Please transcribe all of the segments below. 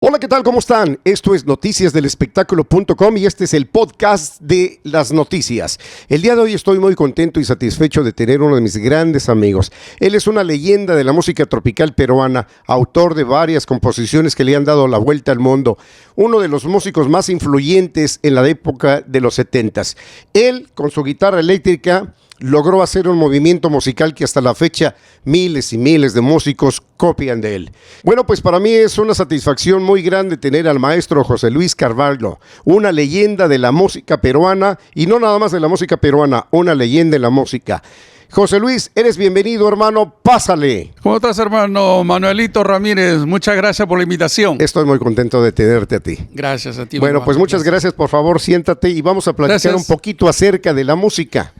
Hola, ¿qué tal? ¿Cómo están? Esto es noticiasdelespectáculo.com y este es el podcast de las noticias. El día de hoy estoy muy contento y satisfecho de tener uno de mis grandes amigos. Él es una leyenda de la música tropical peruana, autor de varias composiciones que le han dado la vuelta al mundo, uno de los músicos más influyentes en la época de los 70s. Él, con su guitarra eléctrica, logró hacer un movimiento musical que hasta la fecha miles y miles de músicos copian de él. Bueno, pues para mí es una satisfacción muy grande tener al maestro José Luis Carvalho, una leyenda de la música peruana, y no nada más de la música peruana, una leyenda de la música. José Luis, eres bienvenido, hermano, pásale. ¿Cómo estás, hermano Manuelito Ramírez? Muchas gracias por la invitación. Estoy muy contento de tenerte a ti. Gracias a ti. Bueno, hermano. pues muchas gracias, por favor, siéntate y vamos a platicar un poquito acerca de la música.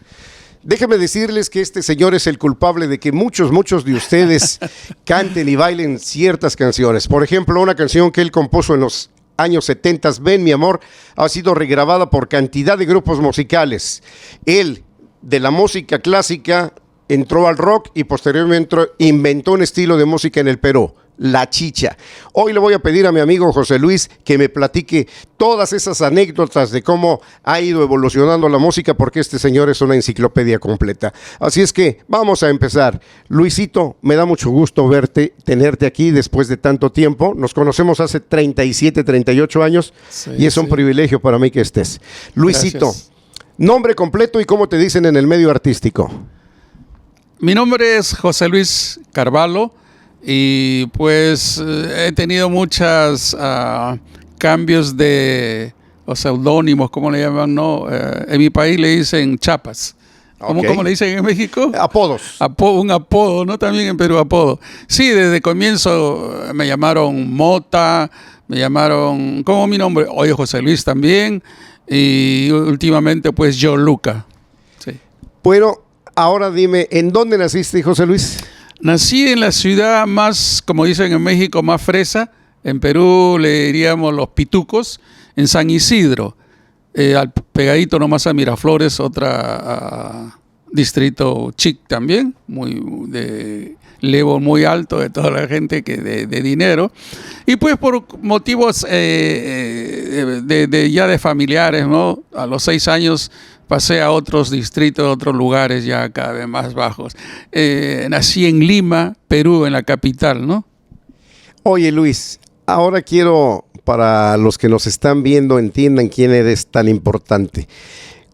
Déjenme decirles que este señor es el culpable de que muchos de ustedes canten y bailen ciertas canciones. Por ejemplo, una canción que él compuso en los años 70, Ven mi amor, ha sido regrabada por cantidad de grupos musicales. Él, de la música clásica, entró al rock y posteriormente inventó un estilo de música en el Perú, la chicha. Hoy le voy a pedir a mi amigo José Luis que me platique todas esas anécdotas de cómo ha ido evolucionando la música, porque este señor es una enciclopedia completa. Así es que vamos a empezar. Luisito, me da mucho gusto tenerte aquí después de tanto tiempo. Nos conocemos hace 37, 38 años y es un privilegio para mí que estés. Luisito, gracias. Nombre completo y cómo te dicen en el medio artístico. Mi nombre es José Luis Carvalho. Y pues he tenido muchos cambios de seudónimos, ¿cómo le llaman? ¿No? En mi país le dicen chapas. ¿Cómo le dicen en México? Apodos. Un apodo, ¿no? También en Perú apodo. Sí, desde comienzo me llamaron Mota, me llamaron, ¿cómo mi nombre? Oye, José Luis también. Y últimamente pues yo Luca. Sí. Bueno, ahora dime, ¿en dónde naciste, José Luis? Nací en la ciudad más, como dicen en México, más fresa. En Perú le diríamos los pitucos, en San Isidro, pegadito nomás a Miraflores, otra distrito chic también, muy de level muy alto de toda la gente que de dinero. Y pues por motivos ya de familiares, ¿no? A los 6 años pasé a otros distritos, a otros lugares ya cada vez más bajos. Nací en Lima, Perú, en la capital, ¿no? Oye, Luis, ahora quiero, para los que nos están viendo, entiendan quién eres tan importante.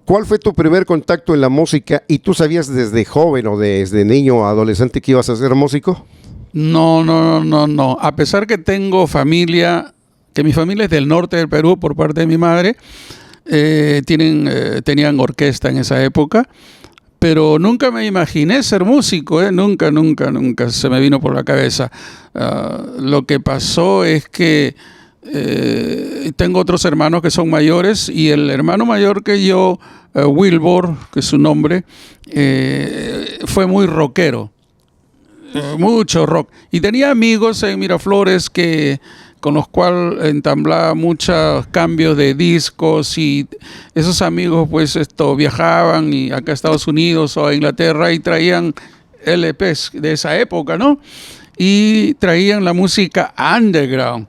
¿Cuál fue tu primer contacto en la música? ¿Y tú sabías desde joven o desde niño o adolescente que ibas a ser músico? No. A pesar que tengo familia, que mi familia es del norte del Perú por parte de mi madre, tenían orquesta en esa época, pero nunca me imaginé ser músico, nunca se me vino por la cabeza. Lo que pasó es que tengo otros hermanos que son mayores, y el hermano mayor que yo, Wilbur, que es su nombre, fue muy rockero, mucho rock, y tenía amigos en Miraflores con los cuales entablaba muchos cambios de discos, y esos amigos pues viajaban y acá a Estados Unidos o a Inglaterra y traían LPs de esa época, ¿no? Y traían la música underground,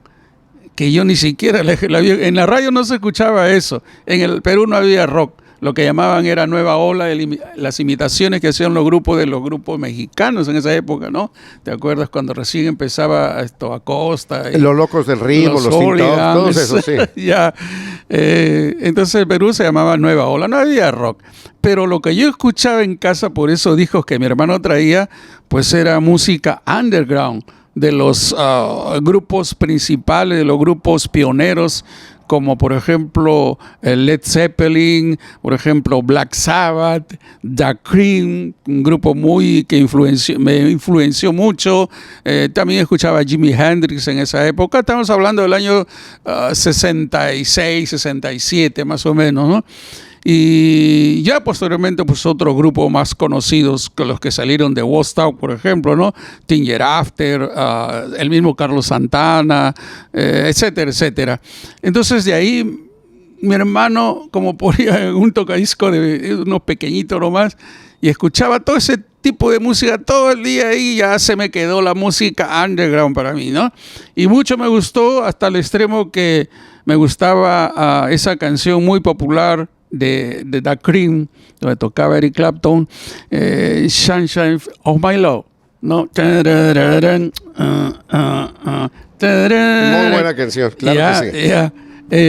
que yo ni siquiera en la radio no se escuchaba eso. En el Perú no había rock. Lo que llamaban era nueva ola, las imitaciones que hacían los grupos mexicanos en esa época, ¿no? ¿Te acuerdas cuando recién empezaba Acosta? Los Locos del Ritmo, los Tintados, todos esos, sí. Ya. Entonces el Perú se llamaba nueva ola, no había rock. Pero lo que yo escuchaba en casa por esos discos que mi hermano traía, pues era música underground, de los grupos principales, de los grupos pioneros, como por ejemplo Led Zeppelin, por ejemplo Black Sabbath, The Cream, un grupo que me influenció mucho. También escuchaba a Jimi Hendrix en esa época. Estamos hablando del año 66, 67 más o menos, ¿no? Y ya posteriormente, pues otros grupos más conocidos que los que salieron de Woodstock, por ejemplo, ¿no? Tinger After, el mismo Carlos Santana, etcétera, etcétera. Entonces de ahí mi hermano, como ponía un tocadisco de unos pequeñitos nomás, y escuchaba todo ese tipo de música todo el día y ya se me quedó la música underground para mí, ¿no? Y mucho me gustó hasta el extremo que me gustaba esa canción muy popular de The Cream, donde tocaba Eric Clapton, Sunshine of My Love, ¿no? Muy buena canción, claro que sí.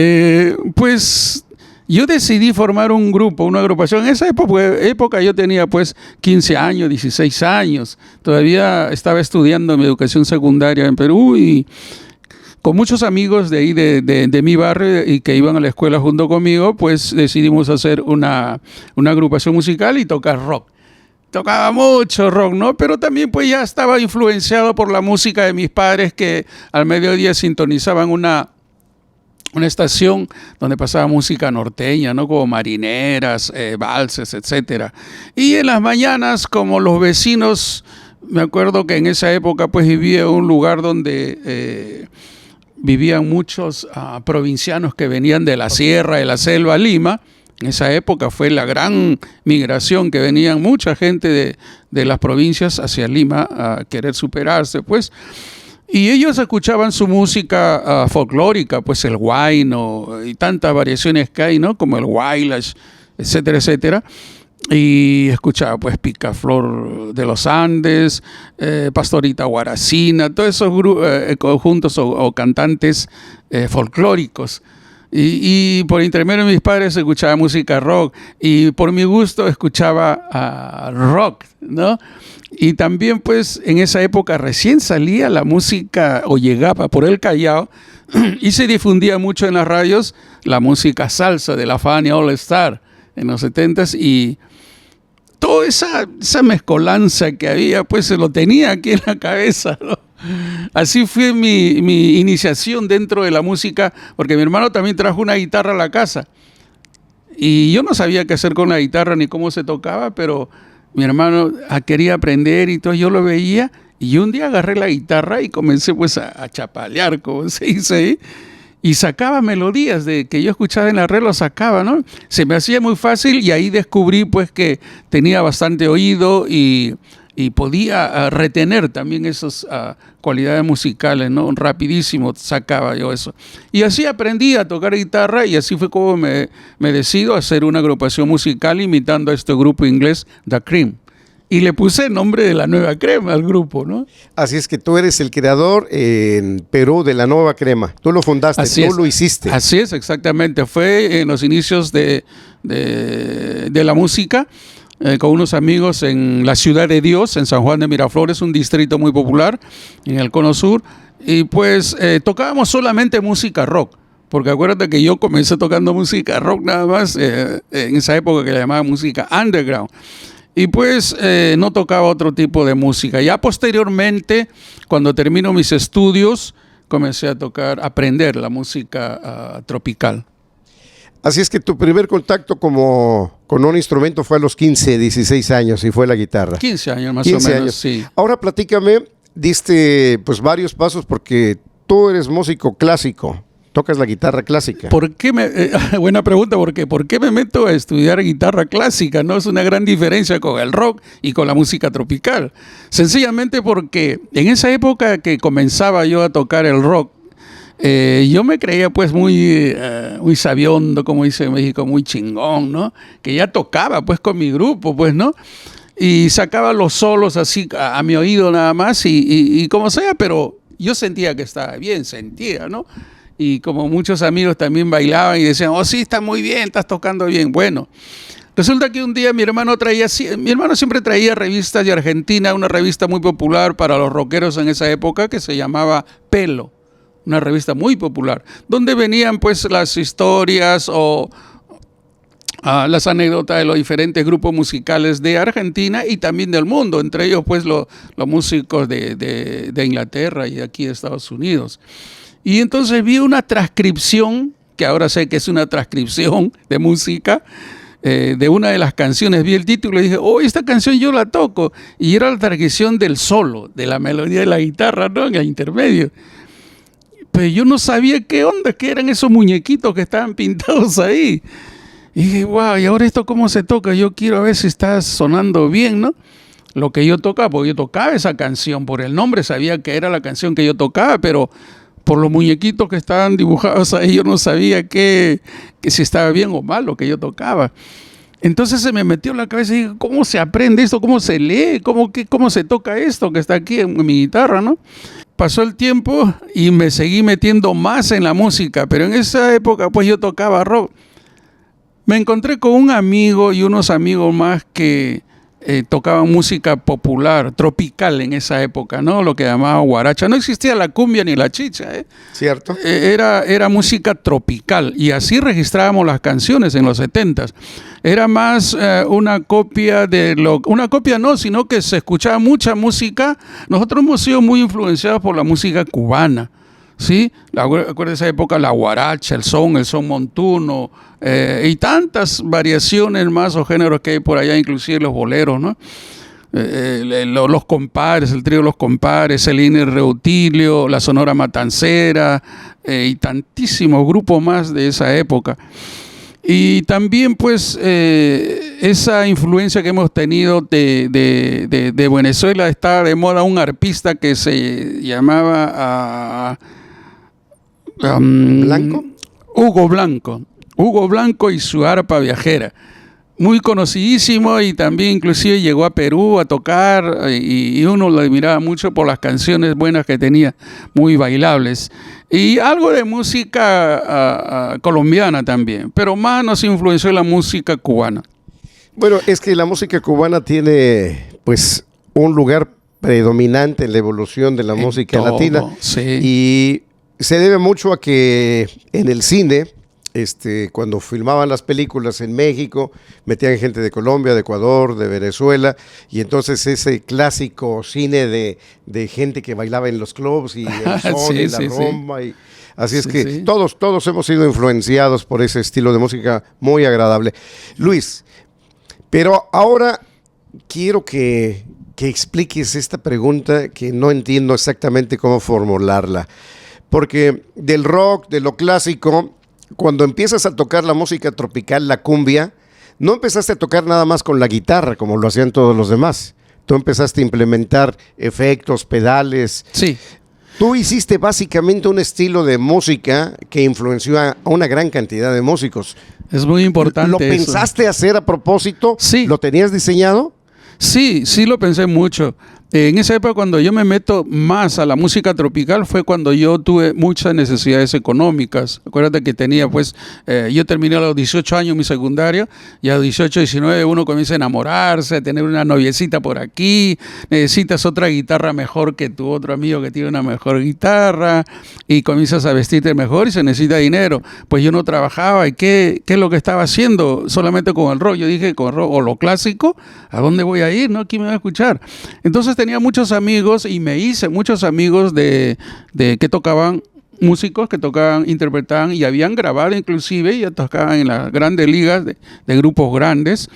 Pues yo decidí formar un grupo, una agrupación. En esa época yo tenía pues 15 años, 16 años. Todavía estaba estudiando mi educación secundaria en Perú y con muchos amigos de ahí, de mi barrio y que iban a la escuela junto conmigo, pues decidimos hacer una agrupación musical y tocar rock. Tocaba mucho rock, ¿no? Pero también pues ya estaba influenciado por la música de mis padres que al mediodía sintonizaban una estación donde pasaba música norteña, ¿no? Como marineras, valses, etcétera. Y en las mañanas, como los vecinos, me acuerdo que en esa época pues vivía en un lugar donde vivían muchos provincianos que venían de la sierra, de la selva, Lima. En esa época fue la gran migración que venían mucha gente de las provincias hacia Lima a querer superarse, pues. Y ellos escuchaban su música folclórica, pues el huayno y tantas variaciones que hay, ¿no? Como el huaylas, etcétera, etcétera. Y escuchaba pues Picaflor de los Andes, Pastorita Guaracina, todos esos conjuntos o cantantes folclóricos. Y por intermedio de mis padres escuchaba música rock y por mi gusto escuchaba rock, ¿no? Y también pues en esa época recién salía la música o llegaba por el Callao y se difundía mucho en las radios la música salsa de la Fania All Star en los 70s y toda esa mezcolanza que había pues se lo tenía aquí en la cabeza, ¿no? Así fue mi iniciación dentro de la música, porque mi hermano también trajo una guitarra a la casa y yo no sabía qué hacer con la guitarra ni cómo se tocaba, pero mi hermano quería aprender y todo, yo lo veía y un día agarré la guitarra y comencé pues a chapalear, como se dice ahí, y sacaba melodías de que yo escuchaba en la red, lo sacaba, ¿no? Se me hacía muy fácil y ahí descubrí pues que tenía bastante oído y podía retener también esas cualidades musicales, ¿no? Rapidísimo sacaba yo eso. Y así aprendí a tocar guitarra y así fue como me decido a hacer una agrupación musical imitando a este grupo inglés, The Cream. Y le puse el nombre de la Nueva Crema al grupo, ¿no? Así es que tú eres el creador en Perú de la Nueva Crema. Tú lo fundaste, lo hiciste. Así es, exactamente. Fue en los inicios de la música. Con unos amigos en la Ciudad de Dios, en San Juan de Miraflores, un distrito muy popular en el Cono Sur, y pues tocábamos solamente música rock, porque acuérdate que yo comencé tocando música rock nada más en esa época que le llamaban música underground, y pues no tocaba otro tipo de música. Ya posteriormente, cuando termino mis estudios, comencé a aprender la música tropical. Así es que tu primer contacto con un instrumento fue a los 15, 16 años y fue la guitarra. 15 años más 15 o menos, años. Sí. Ahora platícame, diste pues varios pasos porque tú eres músico clásico, tocas la guitarra clásica. Buena pregunta, ¿por qué me meto a estudiar guitarra clásica? No es una gran diferencia con el rock y con la música tropical. Sencillamente porque en esa época que comenzaba yo a tocar el rock, yo me creía pues muy sabiondo, como dice en México, muy chingón, ¿no? Que ya tocaba pues con mi grupo, pues, ¿no? Y sacaba los solos así a mi oído nada más y como sea, pero yo sentía que estaba bien, ¿no? Y como muchos amigos también bailaban y decían, oh sí, está muy bien, estás tocando bien. Bueno, resulta que un día mi hermano siempre traía revistas de Argentina, una revista muy popular para los rockeros en esa época que se llamaba Pelo. Una revista muy popular, donde venían pues las historias o las anécdotas de los diferentes grupos musicales de Argentina y también del mundo, entre ellos pues los músicos de Inglaterra y aquí de Estados Unidos. Y entonces vi una transcripción, que ahora sé que es una transcripción de música, de una de las canciones, vi el título y dije, oh, esta canción yo la toco, y era la transcripción del solo, de la melodía de la guitarra, ¿no? En el intermedio. Pero yo no sabía qué onda, qué eran esos muñequitos que estaban pintados ahí. Y dije, wow, ¿y ahora esto cómo se toca? Yo quiero ver si está sonando bien, ¿no? Lo que yo tocaba, porque yo tocaba esa canción, por el nombre sabía que era la canción que yo tocaba, pero por los muñequitos que estaban dibujados ahí yo no sabía que si estaba bien o mal lo que yo tocaba. Entonces se me metió en la cabeza y dije, ¿cómo se aprende esto? ¿Cómo se lee? ¿Cómo se toca esto que está aquí en mi guitarra, no? Pasó el tiempo y me seguí metiendo más en la música, pero en esa época pues yo tocaba rock. Me encontré con un amigo y unos amigos más que tocaban música popular, tropical en esa época, ¿no? Lo que llamaban guaracha. No existía la cumbia ni la chicha, ¿eh? ¿Cierto? Era música tropical y así registrábamos las canciones en los 70s. Era más una copia sino que se escuchaba mucha música. Nosotros hemos sido muy influenciados por la música cubana. ¿Sí? Acuérdate de esa época, la guaracha, el son montuno y tantas variaciones más o géneros que hay por allá, inclusive los boleros, ¿no? Los compadres, el trío Los Compadres, el Ine Reutilio, la Sonora Matancera y tantísimos grupos más de esa época. Y también pues esa influencia que hemos tenido de Venezuela. Estaba de moda un arpista que se llamaba ¿Blanco? Hugo Blanco y su arpa viajera. Muy conocidísimo y también inclusive llegó a Perú a tocar y uno lo admiraba mucho por las canciones buenas que tenía, muy bailables. Y algo de música colombiana también, pero más nos influenció la música cubana. Bueno, es que la música cubana tiene pues un lugar predominante en la evolución de la música latina. Sí. Y se debe mucho a que en el cine, cuando filmaban las películas en México, metían gente de Colombia, de Ecuador, de Venezuela, y entonces ese clásico cine de gente que bailaba en los clubs y el son sí, y la sí, rumba. Y, así es sí, que sí. todos hemos sido influenciados por ese estilo de música muy agradable. Luis, pero ahora quiero que expliques esta pregunta que no entiendo exactamente cómo formularla. Porque del rock, de lo clásico, cuando empiezas a tocar la música tropical, la cumbia, no empezaste a tocar nada más con la guitarra, como lo hacían todos los demás. Tú empezaste a implementar efectos, pedales. Sí. Tú hiciste básicamente un estilo de música que influenció a una gran cantidad de músicos. Es muy importante. ¿Lo pensaste hacer a propósito? Sí. ¿Lo tenías diseñado? Sí lo pensé mucho. En esa época, cuando yo me meto más a la música tropical, fue cuando yo tuve muchas necesidades económicas. Acuérdate que tenía, pues, yo terminé a los 18 años mi secundario, y a los 18, 19 uno comienza a enamorarse, a tener una noviecita por aquí, necesitas otra guitarra mejor que tu otro amigo que tiene una mejor guitarra, y comienzas a vestirte mejor y se necesita dinero. Pues yo no trabajaba, y ¿qué es lo que estaba haciendo? Solamente con el rock. Yo dije, con el rock o lo clásico, ¿a dónde voy a ir? ¿No? ¿Quién me va a escuchar? Entonces tenía muchos amigos y me hice muchos amigos de que tocaban, músicos que tocaban, interpretaban y habían grabado inclusive, ya tocaban en las grandes ligas de grupos grandes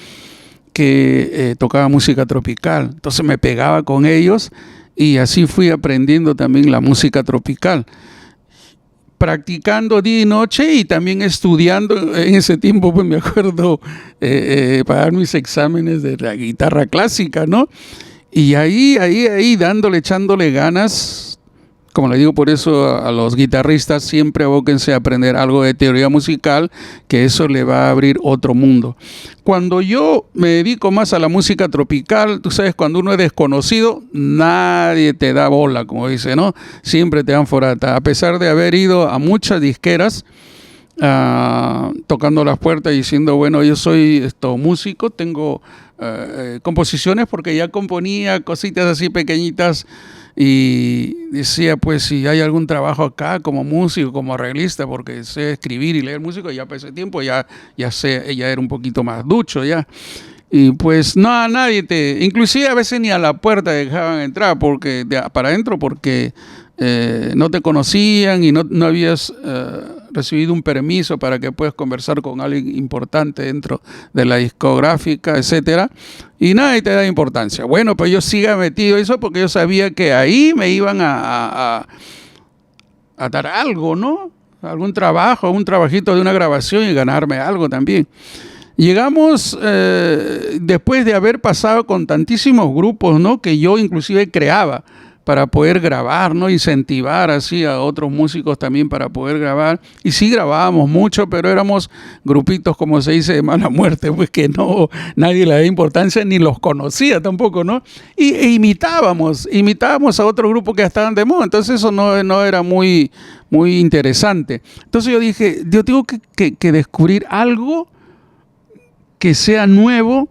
que tocaban música tropical. Entonces me pegaba con ellos y así fui aprendiendo también la música tropical, practicando día y noche y también estudiando. En ese tiempo, pues me acuerdo pagar mis exámenes de la guitarra clásica, ¿no? Y ahí, echándole ganas. Como le digo, por eso a los guitarristas siempre abóquense a aprender algo de teoría musical, que eso le va a abrir otro mundo. Cuando yo me dedico más a la música tropical, tú sabes, cuando uno es desconocido, nadie te da bola, como dice, ¿no? Siempre te dan forata. A pesar de haber ido a muchas disqueras, tocando las puertas y diciendo, bueno, yo soy músico, tengo composiciones, porque ya componía cositas así pequeñitas, y decía, pues si hay algún trabajo acá como músico, como arreglista, porque sé escribir y leer música, ya para ese tiempo ya era un poquito más ducho ya. Y pues no, a nadie inclusive a veces ni a la puerta dejaban entrar para adentro, porque no te conocían y no habías recibido un permiso para que puedas conversar con alguien importante dentro de la discográfica, etcétera, y nadie te da importancia. Bueno, pues yo siga metido eso porque yo sabía que ahí me iban a dar algo, ¿no? algún trabajo, un trabajito de una grabación y ganarme algo también. Llegamos después de haber pasado con tantísimos grupos, ¿no? Que yo inclusive creaba para poder grabar, ¿no? Incentivar así a otros músicos también para poder grabar. Y sí grabábamos mucho, pero éramos grupitos, como se dice, de mala muerte, pues que no, nadie le da importancia, ni los conocía tampoco, ¿no? E imitábamos a otro grupo que estaban de moda, entonces eso no era muy interesante. Entonces yo dije, yo tengo que descubrir algo que sea nuevo,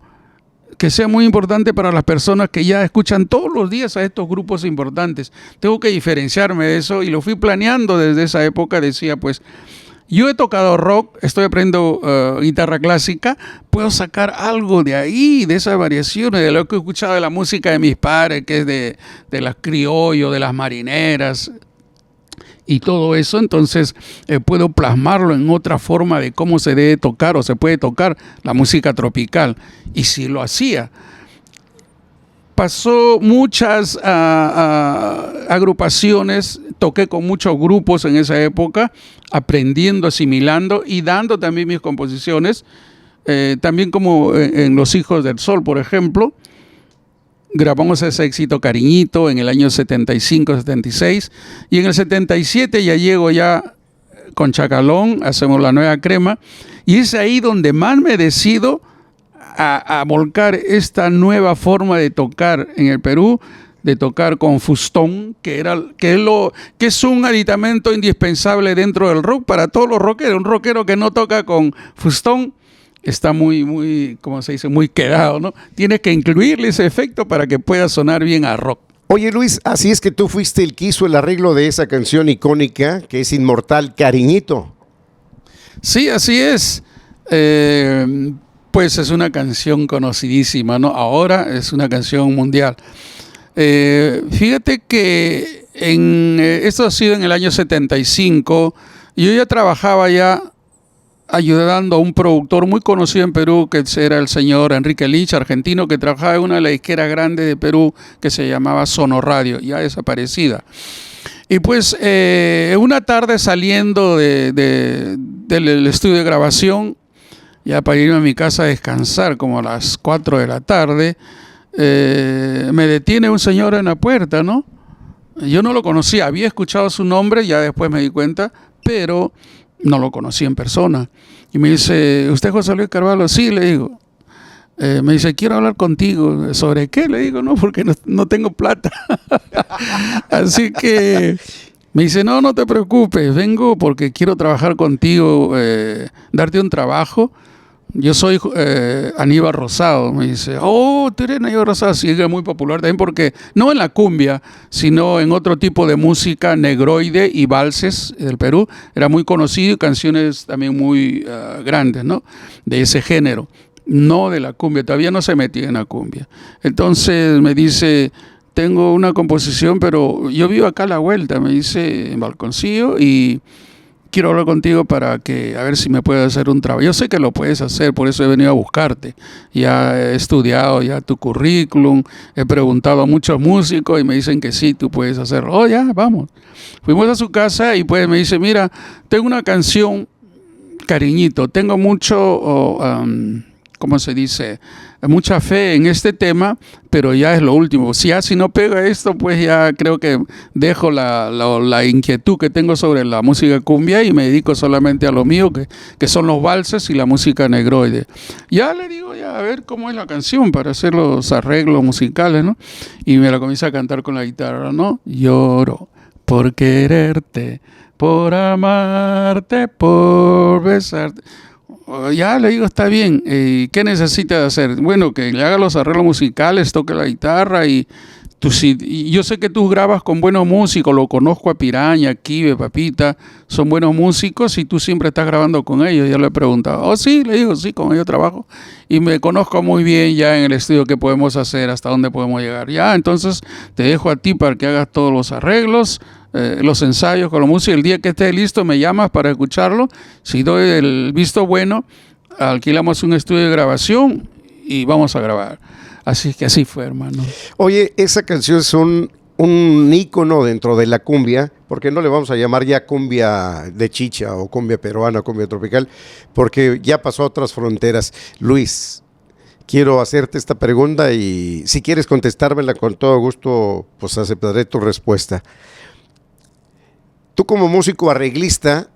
que sea muy importante para las personas que ya escuchan todos los días a estos grupos importantes. Tengo que diferenciarme de eso y lo fui planeando desde esa época. Decía, pues, yo he tocado rock, estoy aprendiendo guitarra clásica, puedo sacar algo de ahí, de esas variaciones, de lo que he escuchado de la música de mis padres, que es de las criollos, de las marineras, y todo eso. Entonces puedo plasmarlo en otra forma de cómo se debe tocar o se puede tocar la música tropical. Y si lo hacía, pasó muchas agrupaciones, toqué con muchos grupos en esa época, aprendiendo, asimilando y dando también mis composiciones, también como en Los Hijos del Sol, por ejemplo. Grabamos ese éxito Cariñito en el año 75, 76 y en el 77 ya llego ya con Chacalón, hacemos La Nueva Crema y es ahí donde más me decido a volcar esta nueva forma de tocar en el Perú, de tocar con fustón, que es un aditamento indispensable dentro del rock para todos los rockeros. Un rockero que no toca con fustón está muy, ¿cómo se dice? Muy quedado, ¿no? Tienes que incluirle ese efecto para que pueda sonar bien a rock. Oye, Luis, así es que tú fuiste el que hizo el arreglo de esa canción icónica que es inmortal, Cariñito. Sí, así es. Pues es una canción conocidísima, ¿no? Ahora es una canción mundial. Fíjate que esto ha sido en el año 75. Yo ya trabajaba ayudando a un productor muy conocido en Perú, que era el señor Enrique Lich, argentino, que trabajaba en una de las disqueras grandes de Perú que se llamaba Sonoradio, ya desaparecida. Y pues una tarde saliendo del estudio de grabación, ya para irme a mi casa a descansar, como a las 4 de la tarde, me detiene un señor en la puerta, ¿no? Yo no lo conocía, había escuchado su nombre, ya después me di cuenta, pero no lo conocí en persona. Y me dice, ¿usted es José Luis Carvalho? Sí, le digo. Me dice, quiero hablar contigo. ¿Sobre qué? Le digo, no, porque no tengo plata. Así que me dice, no te preocupes, vengo porque quiero trabajar contigo, darte un trabajo. Yo soy Aníbal Rosado. Me dice, tú eres Aníbal Rosado. Sí, es muy popular también porque no en la cumbia, sino en otro tipo de música, negroide y valses del Perú. Era muy conocido y canciones también muy grandes, ¿no? De ese género, no de la cumbia. Todavía no se metía en la cumbia. Entonces me dice, tengo una composición, pero yo vivo acá a la vuelta, me dice, en Balconcillo, y quiero hablar contigo para que a ver si me puedes hacer un trabajo. Yo sé que lo puedes hacer, por eso he venido a buscarte. Ya he estudiado ya tu currículum, he preguntado a muchos músicos y me dicen que sí, tú puedes hacerlo. Oh, ya, vamos. Fuimos a su casa y pues me dice, mira, tengo una canción, Cariñito, tengo mucho, ¿cómo se dice? Mucha fe en este tema, pero ya es lo último. Si no pega esto, pues ya creo que dejo la inquietud que tengo sobre la música cumbia y me dedico solamente a lo mío, que son los valses y la música negroide. Ya le digo, a ver cómo es la canción para hacer los arreglos musicales, ¿no? Y me la comienza a cantar con la guitarra, ¿no? Lloro por quererte, por amarte, por besarte. Ya le digo, está bien, ¿qué necesita hacer? Bueno, que le haga los arreglos musicales, toque la guitarra y yo sé que tú grabas con buenos músicos, lo conozco a Piraña, Kibe, Papita, son buenos músicos y tú siempre estás grabando con ellos. Ya le he preguntado, sí, le digo, sí, con ellos trabajo y me conozco muy bien ya en el estudio qué podemos hacer, hasta dónde podemos llegar. Ya, entonces te dejo a ti para que hagas todos los arreglos, los ensayos con la música. El día que esté listo me llamas para escucharlo. Si doy el visto bueno, alquilamos un estudio de grabación y vamos a grabar. Así que así fue, hermano. Oye, esa canción es un un ícono dentro de la cumbia, porque no le vamos a llamar ya cumbia de chicha o cumbia peruana o cumbia tropical, porque ya pasó a otras fronteras. Luis, quiero hacerte esta pregunta y si quieres contestármela con todo gusto, pues aceptaré tu respuesta. Tú como músico arreglista,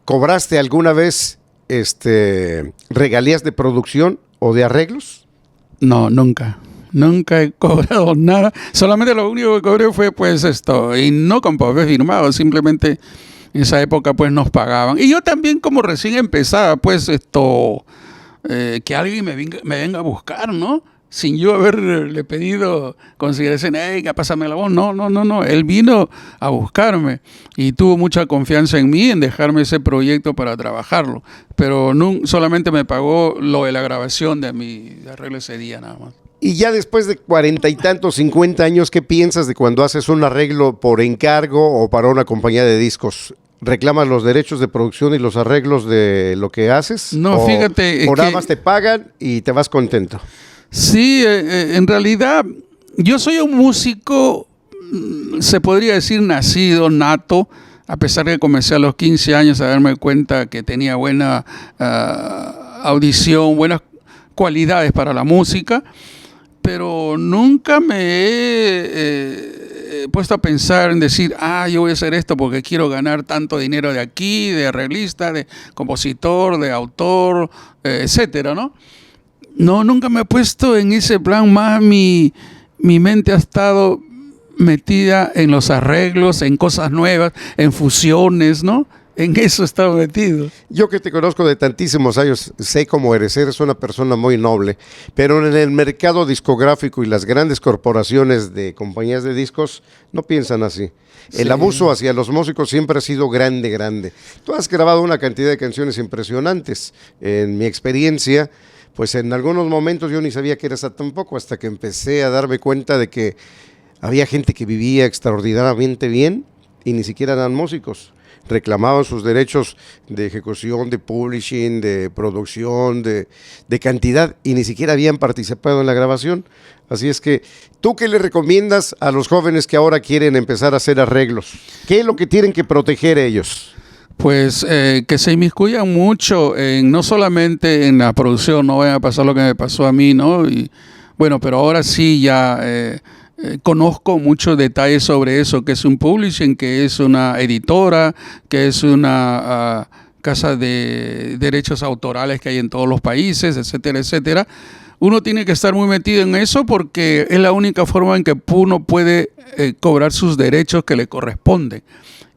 ¿cobraste alguna vez regalías de producción o de arreglos? No, nunca. Nunca he cobrado nada. Solamente lo único que cobré fue pues esto. Y no con papel firmado. Simplemente en esa época pues nos pagaban. Y yo también como recién empezaba pues que alguien me venga a buscar, ¿no? Sin yo haberle pedido consideración, hey, pásame la voz. No. Él vino a buscarme y tuvo mucha confianza en mí, en dejarme ese proyecto para trabajarlo. Pero solamente me pagó lo de la grabación de mi arreglo ese día nada más. Y ya después de 40 y tantos, 50 años, ¿qué piensas de cuando haces un arreglo por encargo o para una compañía de discos? ¿Reclamas los derechos de producción y los arreglos de lo que haces? No, fíjate. ¿O nada más te pagan y te vas contento? Sí, en realidad yo soy un músico, se podría decir nacido, nato, a pesar de que comencé a los 15 años a darme cuenta que tenía buena audición, buenas cualidades para la música. Pero nunca me he puesto a pensar en decir, yo voy a hacer esto porque quiero ganar tanto dinero de aquí, de arreglista, de compositor, de autor, etcétera, ¿no? No, nunca me he puesto en ese plan. Más mi mente ha estado metida en los arreglos, en cosas nuevas, en fusiones, ¿no? En eso estaba metido. Yo que te conozco de tantísimos años, sé cómo eres una persona muy noble, pero en el mercado discográfico y las grandes corporaciones de compañías de discos no piensan así. Sí. El abuso hacia los músicos siempre ha sido grande. Tú has grabado una cantidad de canciones impresionantes. En mi experiencia, pues en algunos momentos yo ni sabía que eras tampoco, hasta que empecé a darme cuenta de que había gente que vivía extraordinariamente bien y ni siquiera eran músicos. Reclamaban sus derechos de ejecución, de publishing, de producción, de cantidad, y ni siquiera habían participado en la grabación. Así es que, ¿tú qué le recomiendas a los jóvenes que ahora quieren empezar a hacer arreglos? ¿Qué es lo que tienen que proteger ellos? Pues que se inmiscuyan mucho, no solamente en la producción, no vaya a pasar lo que me pasó a mí, ¿no? Y bueno, pero ahora sí ya conozco muchos detalles sobre eso, que es un publishing, que es una editora, que es una casa de derechos autorales que hay en todos los países, etcétera, etcétera. Uno tiene que estar muy metido en eso porque es la única forma en que uno puede cobrar sus derechos que le corresponden.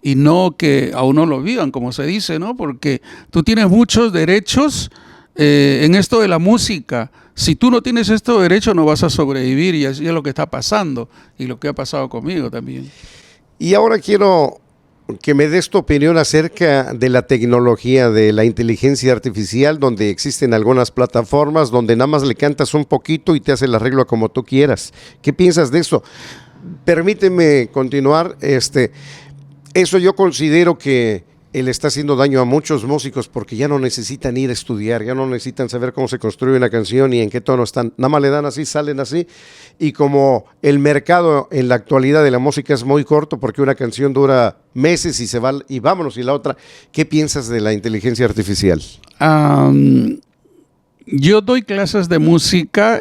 Y no que a uno lo vivan, como se dice, ¿no? Porque tú tienes muchos derechos en esto de la música. Si tú no tienes estos derechos no vas a sobrevivir, y así es lo que está pasando y lo que ha pasado conmigo también. Y ahora quiero que me des tu opinión acerca de la tecnología, de la inteligencia artificial, donde existen algunas plataformas donde nada más le cantas un poquito y te hace el arreglo como tú quieras. ¿Qué piensas de eso? Permíteme continuar. Eso yo considero que él está haciendo daño a muchos músicos porque ya no necesitan ir a estudiar, ya no necesitan saber cómo se construye una canción y en qué tono están. Nada más le dan así, salen así. Y como el mercado en la actualidad de la música es muy corto porque una canción dura meses y se va y vámonos y la otra, ¿qué piensas de la inteligencia artificial? Yo doy clases de música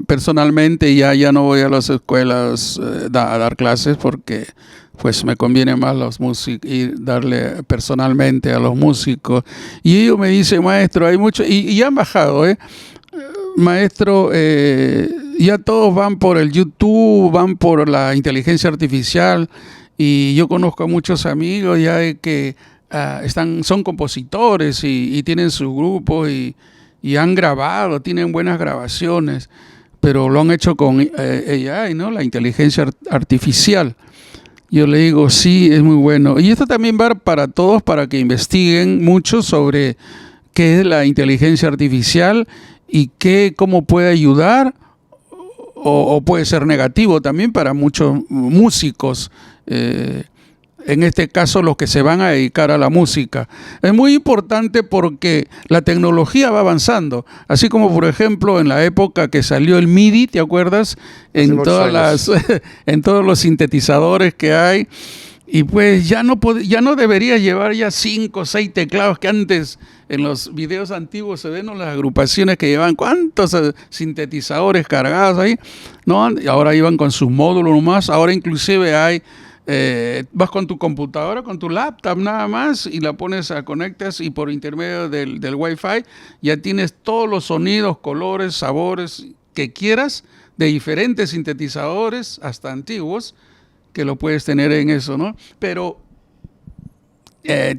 personalmente, ya no voy a las escuelas a dar clases porque pues me conviene más los músicos y darle personalmente a los músicos. Y ellos me dicen, maestro, hay mucho, y ya han bajado, maestro, ya todos van por el YouTube, van por la inteligencia artificial, y yo conozco a muchos amigos ya que son compositores y tienen su grupo y han grabado, tienen buenas grabaciones, pero lo han hecho con AI, ¿no? La inteligencia artificial. Yo le digo, sí, es muy bueno. Y esto también va para todos, para que investiguen mucho sobre qué es la inteligencia artificial y cómo puede ayudar o puede ser negativo también para muchos músicos. en este caso los que se van a dedicar a la música. Es muy importante porque la tecnología va avanzando, así como por ejemplo en la época que salió el MIDI, ¿te acuerdas? En todos los sintetizadores que hay. Y pues ya no debería llevar ya 5 o 6 teclados que antes en los videos antiguos se ven, ¿no? Las agrupaciones que llevan cuántos sintetizadores cargados ahí, ¿no? Ahora iban con sus módulos nomás, ahora inclusive hay, vas con tu computadora, con tu laptop nada más y la pones conectas y por intermedio del Wi-Fi ya tienes todos los sonidos, colores, sabores que quieras de diferentes sintetizadores hasta antiguos, que lo puedes tener en eso, ¿no? Pero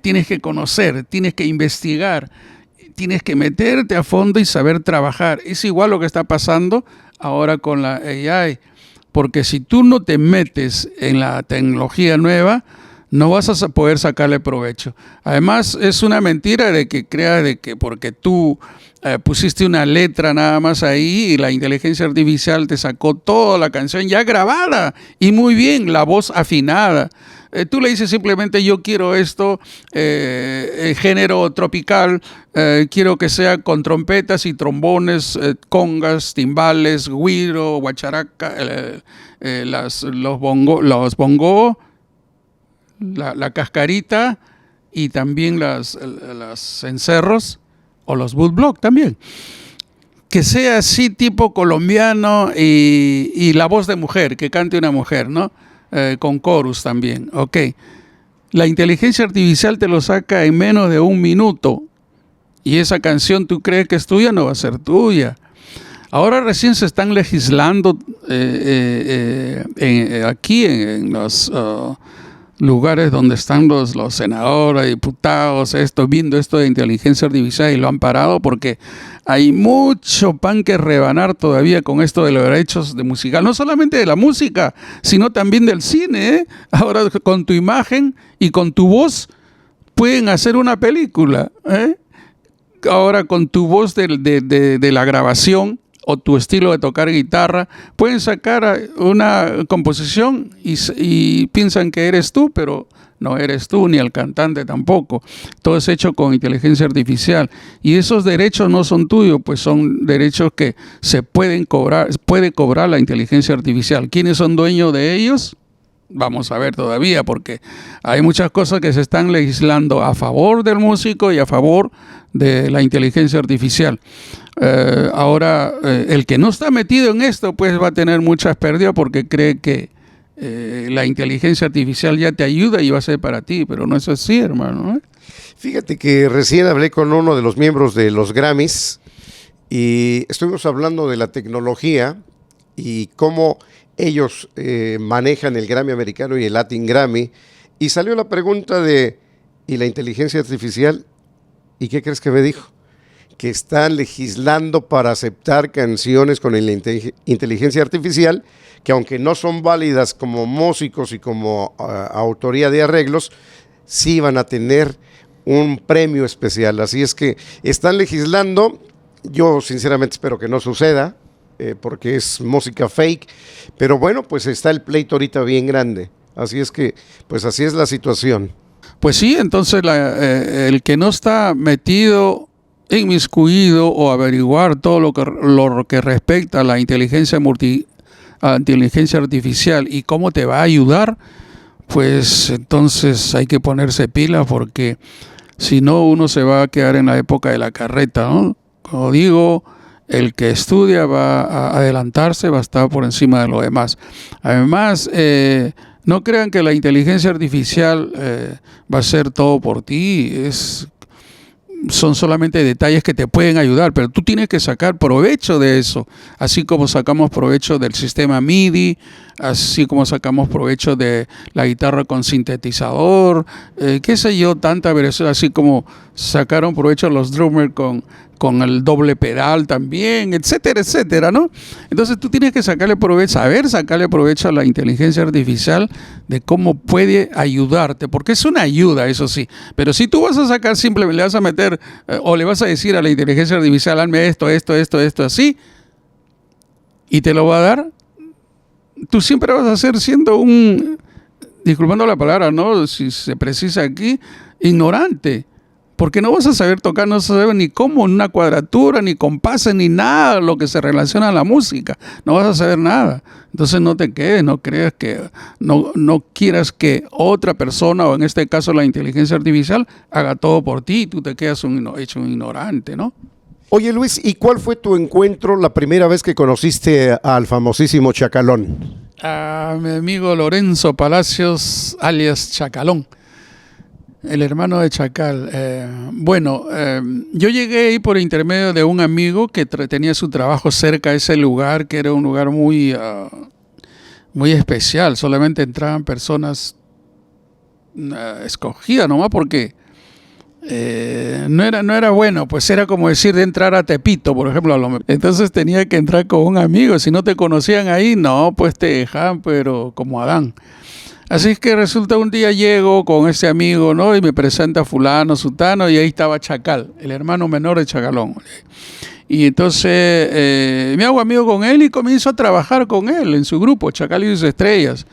tienes que conocer, tienes que investigar, tienes que meterte a fondo y saber trabajar. Es igual lo que está pasando ahora con la AI, porque si tú no te metes en la tecnología nueva, no vas a poder sacarle provecho. Además, es una mentira de que creas de que porque tú pusiste una letra nada más ahí y la inteligencia artificial te sacó toda la canción ya grabada y muy bien, la voz afinada. Tú le dices simplemente yo quiero esto, género tropical, quiero que sea con trompetas y trombones, congas, timbales, güiro, guacharaca, los bongo, la cascarita y también los cencerros o los woodblock también. Que sea así tipo colombiano y la voz de mujer, que cante una mujer, ¿no? Con chorus también, ok. La inteligencia artificial te lo saca en menos de 1 minuto y esa canción tú crees que es tuya, no va a ser tuya. Ahora recién se están legislando aquí en los lugares donde están los senadores, diputados, viendo esto de inteligencia artificial y lo han parado porque hay mucho pan que rebanar todavía con esto de los derechos de musical, no solamente de la música, sino también del cine, ¿eh? Ahora con tu imagen y con tu voz pueden hacer una película, ¿eh? Ahora con tu voz de la grabación o tu estilo de tocar guitarra, pueden sacar una composición y piensan que eres tú, pero no eres tú, ni el cantante tampoco. Todo es hecho con inteligencia artificial. Y esos derechos no son tuyos, pues son derechos que se puede cobrar la inteligencia artificial. ¿Quiénes son dueños de ellos? Vamos a ver todavía, porque hay muchas cosas que se están legislando a favor del músico y a favor de la inteligencia artificial. Ahora, el que no está metido en esto, pues va a tener muchas pérdidas porque cree que la inteligencia artificial ya te ayuda y va a ser para ti, pero no es así, hermano, ¿eh? Fíjate que recién hablé con uno de los miembros de los Grammys y estuvimos hablando de la tecnología y cómo ellos manejan el Grammy americano y el Latin Grammy, y salió la pregunta de ¿y la inteligencia artificial? ¿Y qué crees que me dijo? Que están legislando para aceptar canciones con la inteligencia artificial, que aunque no son válidas como músicos y como autoría de arreglos, sí van a tener un premio especial. Así es que están legislando. Yo sinceramente espero que no suceda, porque es música fake, pero bueno, pues está el pleito ahorita bien grande. Así es que, pues así es la situación. Pues sí, entonces el que no está metido, inmiscuido o averiguar todo lo que respecta a la inteligencia artificial y cómo te va a ayudar, pues entonces hay que ponerse pilas porque si no uno se va a quedar en la época de la carreta, ¿no? Como digo, el que estudia va a adelantarse, va a estar por encima de lo demás. Además, no crean que la inteligencia artificial va a hacer todo por ti, son solamente detalles que te pueden ayudar, pero tú tienes que sacar provecho de eso, así como sacamos provecho del sistema MIDI, así como sacamos provecho de la guitarra con sintetizador, qué sé yo, tanta versión, así como sacaron provecho los drummers con el doble pedal también, etcétera, etcétera, ¿no? Entonces tú tienes que saberle provecho a la inteligencia artificial de cómo puede ayudarte, porque es una ayuda, eso sí, pero si tú vas a sacar simplemente, le vas a meter o le vas a decir a la inteligencia artificial, hazme esto, así, y te lo va a dar, tú siempre vas a ser siendo disculpando la palabra, ¿no? Si se precisa aquí, ignorante. Porque no vas a saber tocar, no vas a saber ni cómo, ni una cuadratura, ni compases, ni nada lo que se relaciona a la música. No vas a saber nada. Entonces no te quedes, no creas que, no quieras que otra persona, o en este caso la inteligencia artificial, haga todo por ti y tú te quedas hecho un ignorante, ¿no? Oye, Luis, ¿y cuál fue tu encuentro la primera vez que conociste al famosísimo Chacalón? A mi amigo Lorenzo Palacios, alias Chacalón. El hermano de Chacal. Yo llegué ahí por intermedio de un amigo que tenía su trabajo cerca de ese lugar, que era un lugar muy especial. Solamente entraban personas escogidas nomás porque no era bueno, pues era como decir de entrar a Tepito, por ejemplo. Entonces tenía que entrar con un amigo. Si no te conocían ahí, no, pues te dejaban, pero como Adán. Así es que resulta un día llego con este amigo, ¿no? Y me presenta fulano, sutano, y ahí estaba Chacal, el hermano menor de Chacalón. Y entonces me hago amigo con él y comienzo a trabajar con él en su grupo, Chacal y sus estrellas.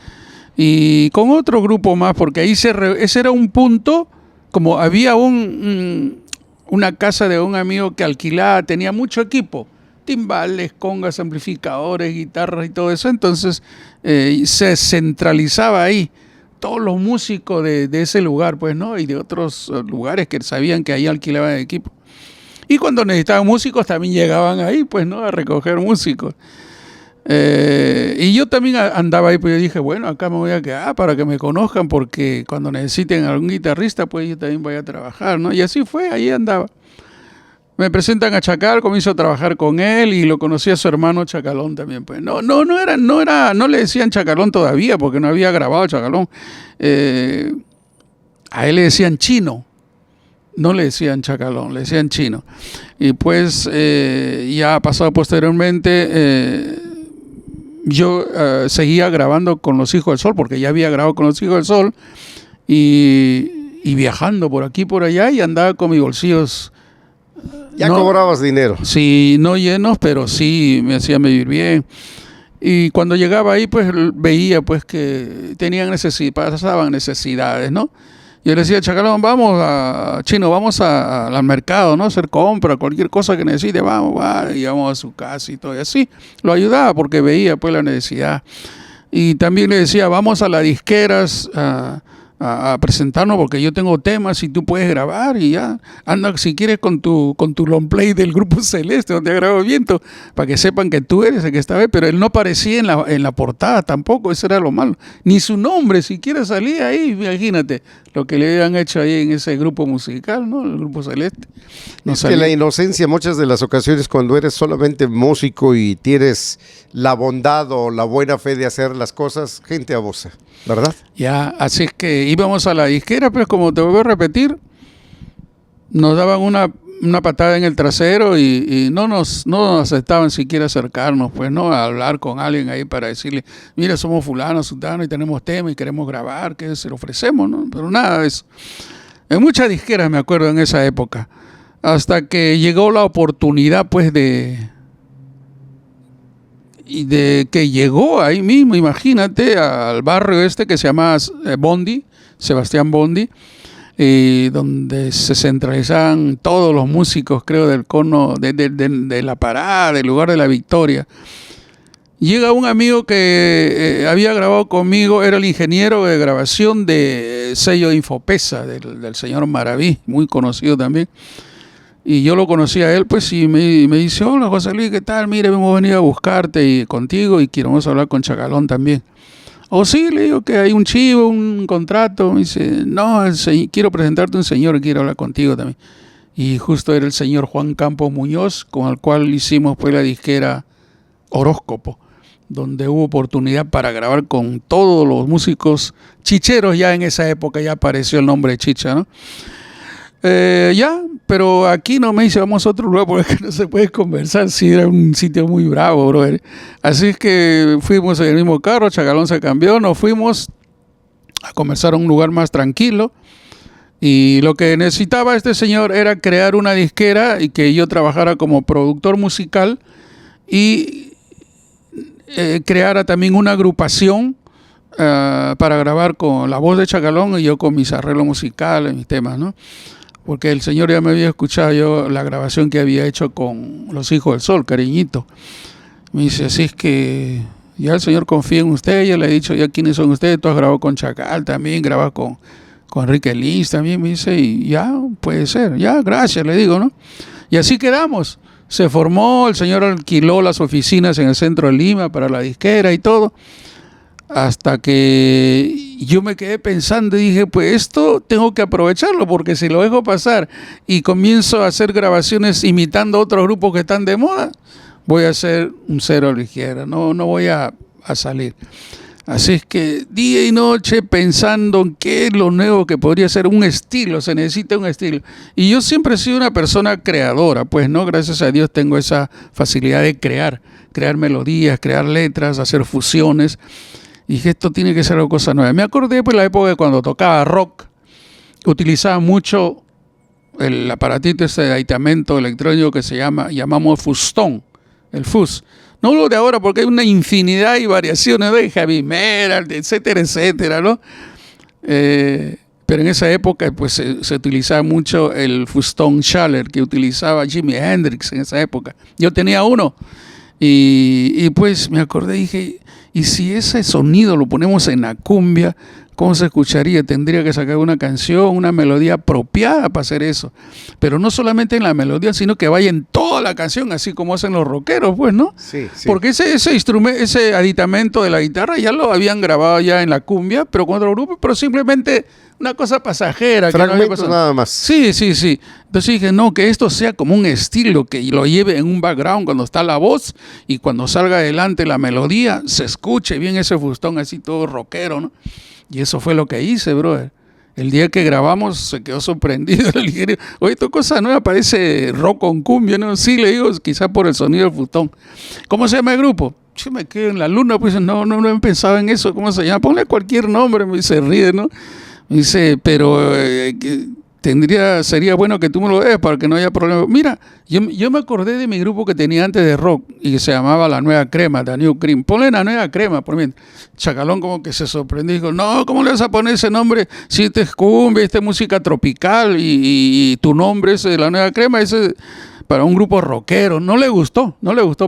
Y con otro grupo más, porque ahí ese era un punto, como había una casa de un amigo que alquilaba, tenía mucho equipo, timbales, congas, amplificadores, guitarras y todo eso. Entonces se centralizaba ahí todos los músicos de ese lugar, pues, ¿no? Y de otros lugares que sabían que ahí alquilaban equipo. Y cuando necesitaban músicos también llegaban ahí, pues, ¿no? A recoger músicos. Y yo también andaba ahí, pues yo dije, bueno, acá me voy a quedar para que me conozcan, porque cuando necesiten algún guitarrista, pues yo también voy a trabajar, ¿no? Y así fue, ahí andaba. Me presentan a Chacal, comienzo a trabajar con él y lo conocí a su hermano Chacalón también. Pues no le decían Chacalón todavía porque no había grabado Chacalón. A él le decían Chino, no le decían Chacalón, le decían Chino. Y pues ya pasado posteriormente, yo seguía grabando con Los Hijos del Sol, porque ya había grabado con Los Hijos del Sol y viajando por aquí y por allá, y andaba con mis bolsillos. ¿Ya cobrabas dinero? Sí, no llenos, pero sí me hacía vivir bien. Y cuando llegaba ahí, pues veía pues que pasaban necesidades, ¿no? Yo le decía, Chacalón, vamos al mercado, ¿no? A hacer compra, cualquier cosa que necesite, vamos, y íbamos a su casa y todo. Y así lo ayudaba porque veía pues la necesidad. Y también le decía, vamos a las disqueras a presentarnos porque yo tengo temas y tú puedes grabar, y ya anda si quieres con tu long play del Grupo Celeste donde ha grabado Viento, para que sepan que tú eres el que estaba ahí. Pero él no aparecía en la portada tampoco, eso era lo malo, ni su nombre siquiera salía ahí. Imagínate lo que le habían hecho ahí en ese grupo musical, ¿no? El Grupo Celeste. No es que la inocencia, muchas de las ocasiones, cuando eres solamente músico y tienes la bondad o la buena fe de hacer las cosas, gente abusa, ¿verdad? Ya, así es que íbamos a la disquera, pues como te voy a repetir, nos daban una patada en el trasero y no nos aceptaban siquiera acercarnos, pues, ¿no? A hablar con alguien ahí para decirle, mira, somos fulano, sultano y tenemos tema y queremos grabar, que se lo ofrecemos, ¿no? Pero nada de eso. En muchas disqueras, me acuerdo, en esa época, hasta que llegó la oportunidad, pues, de que llegó ahí mismo, imagínate, al barrio este que se llama Bondi, Sebastián Bondi, donde se centralizaban todos los músicos, creo, del cono, de la parada, del lugar de la Victoria. Llega un amigo que había grabado conmigo, era el ingeniero de grabación de sello Infopesa, del señor Maraví, muy conocido también. Y yo lo conocí a él, pues, y me dice, hola, José Luis, ¿qué tal? Mire, hemos venido a buscarte y contigo y queremos hablar con Chacalón también. Sí, le digo que hay un chivo, un contrato. Me dice, no, quiero presentarte a un señor que quiere hablar contigo también. Y justo era el señor Juan Campos Muñoz, con el cual hicimos pues la disquera Horóscopo, donde hubo oportunidad para grabar con todos los músicos chicheros. Ya en esa época ya apareció el nombre de Chicha, ¿no? Pero aquí no me dice, vamos a otro lugar porque no se puede conversar. Sí, era un sitio muy bravo, brother. Así es que fuimos en el mismo carro, Chacalón se cambió, nos fuimos a conversar a un lugar más tranquilo. Y lo que necesitaba este señor era crear una disquera y que yo trabajara como productor musical y creara también una agrupación para grabar con la voz de Chacalón y yo con mis arreglos musicales, mis temas, ¿no? Porque el señor ya me había escuchado yo la grabación que había hecho con Los Hijos del Sol, Cariñito. Me dice, así es que ya el señor confía en usted, ya le he dicho ya quiénes son ustedes, tú has grabado con Chacal también, grabas con Enrique Lins también, me dice, y ya, puede ser, ya, gracias, le digo, ¿no? Y así quedamos. Se formó, el señor alquiló las oficinas en el centro de Lima para la disquera y todo, hasta que yo me quedé pensando y dije, pues esto tengo que aprovecharlo, porque si lo dejo pasar y comienzo a hacer grabaciones imitando a otros grupos que están de moda, voy a ser un cero a la izquierda, no voy a salir. Así es que día y noche pensando en qué es lo nuevo que podría ser un estilo, se necesita un estilo. Y yo siempre he sido una persona creadora, pues no, gracias a Dios tengo esa facilidad de crear melodías, crear letras, hacer fusiones. Y dije, esto tiene que ser una cosa nueva. Me acordé pues la época de cuando tocaba rock, utilizaba mucho el aparatito ese de aditamento electrónico que llamamos fustón, el fuzz. No lo de ahora porque hay una infinidad y variaciones de heavy metal, etcétera, etcétera, ¿no? Pero en esa época pues se utilizaba mucho el fustón Schaller que utilizaba Jimi Hendrix en esa época. Yo tenía uno y pues me acordé y dije, ¿y si ese sonido lo ponemos en la cumbia? ¿Cómo se escucharía? Tendría que sacar una canción, una melodía apropiada para hacer eso. Pero no solamente en la melodía, sino que vaya en toda la canción, así como hacen los rockeros, pues, ¿no? Sí, sí. Porque ese instrumento, ese aditamento de la guitarra ya lo habían grabado ya en la cumbia, pero con otro grupo, pero simplemente una cosa pasajera. Fragmentos que no nada más. Sí. Entonces dije, no, que esto sea como un estilo, que lo lleve en un background cuando está la voz y cuando salga adelante la melodía, se escuche bien ese fustón así todo rockero, ¿no? Y eso fue lo que hice, brother. El día que grabamos se quedó sorprendido el ingeniero. Oye, esta cosa nueva parece rock con cumbia, ¿no? Sí, le digo, quizás por el sonido del fustón. ¿Cómo se llama el grupo? Yo me quedo en la luna, pues no he pensado en eso. ¿Cómo se llama? Ponle cualquier nombre, me dice, ríe, ¿no? Me dice, pero sería bueno que tú me lo des para que no haya problema. Mira, yo me acordé de mi grupo que tenía antes de rock y que se llamaba La Nueva Crema, The New Cream. Ponle La Nueva Crema, por mí. Chacalón como que se sorprendió y dijo, no, ¿cómo le vas a poner ese nombre si este es cumbia, esta es música tropical y tu nombre es La Nueva Crema? Ese para un grupo rockero. No le gustó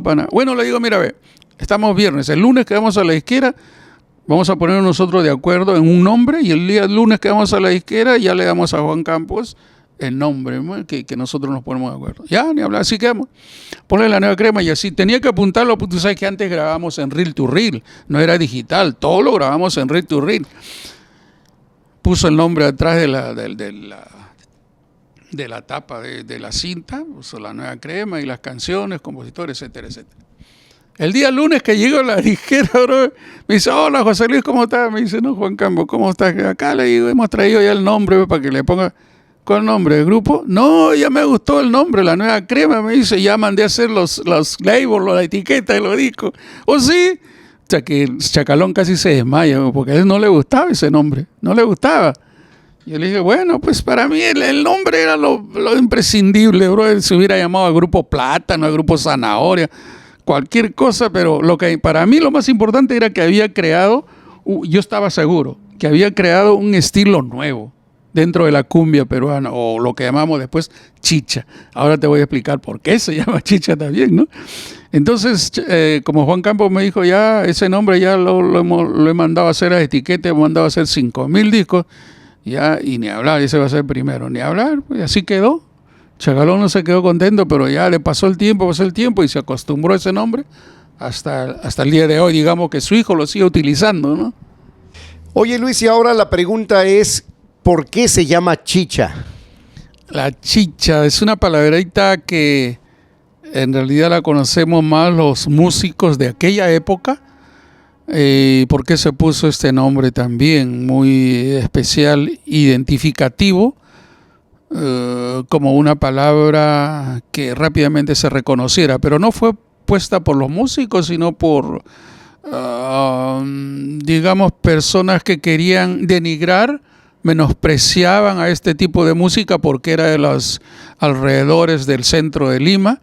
para nada. Bueno, le digo, mira, ve, estamos viernes, el lunes que vamos a la izquierda, vamos a poner nosotros de acuerdo en un nombre y el día lunes que vamos a la disquera ya le damos a Juan Campos el nombre, ¿no? que nosotros nos ponemos de acuerdo. Ya, ni hablar, así quedamos. Ponle La Nueva Crema y así. Tenía que apuntarlo, porque tú sabes que antes grabábamos en reel to reel, no era digital, todo lo grabamos en reel to reel. Puso el nombre atrás de la tapa de la cinta, puso La Nueva Crema y las canciones, compositores, etcétera, etcétera. El día lunes que llego a la disquera, bro, me dice, hola José Luis, ¿cómo estás? Me dice, no, Juan Campos, ¿cómo estás? Acá le digo, hemos traído ya el nombre, bro, para que le ponga. ¿Cuál nombre? ¿El grupo? No, ya me gustó el nombre, La Nueva Crema, me dice, ya mandé a hacer los labels, la etiqueta y los discos. ¿Oh, sí? O sea, que el Chacalón casi se desmaya, porque a él no le gustaba ese nombre, no le gustaba. Yo le dije, bueno, pues para mí el nombre era lo imprescindible, bro. Él se hubiera llamado al Grupo Plátano, al Grupo Zanahoria, cualquier cosa, pero lo que para mí lo más importante era que había creado, yo estaba seguro, que había creado un estilo nuevo dentro de la cumbia peruana, o lo que llamamos después chicha. Ahora te voy a explicar por qué se llama chicha también, ¿no? Entonces, como Juan Campos me dijo, ya ese nombre ya lo he mandado a hacer a etiqueta, he mandado a hacer 5,000 discos, ya, y ni hablar, ese va a ser el primero, ni hablar, pues así quedó. Chacalón no se quedó contento, pero ya le pasó el tiempo y se acostumbró a ese nombre hasta el día de hoy, digamos que su hijo lo sigue utilizando, ¿no? Oye, Luis, y ahora la pregunta es, ¿por qué se llama chicha? La chicha es una palabrita que en realidad la conocemos más los músicos de aquella época. ¿Por qué se puso este nombre también? Muy especial, identificativo, como una palabra que rápidamente se reconociera, pero no fue puesta por los músicos, sino por, digamos, personas que querían denigrar, menospreciaban a este tipo de música porque era de los alrededores del centro de Lima,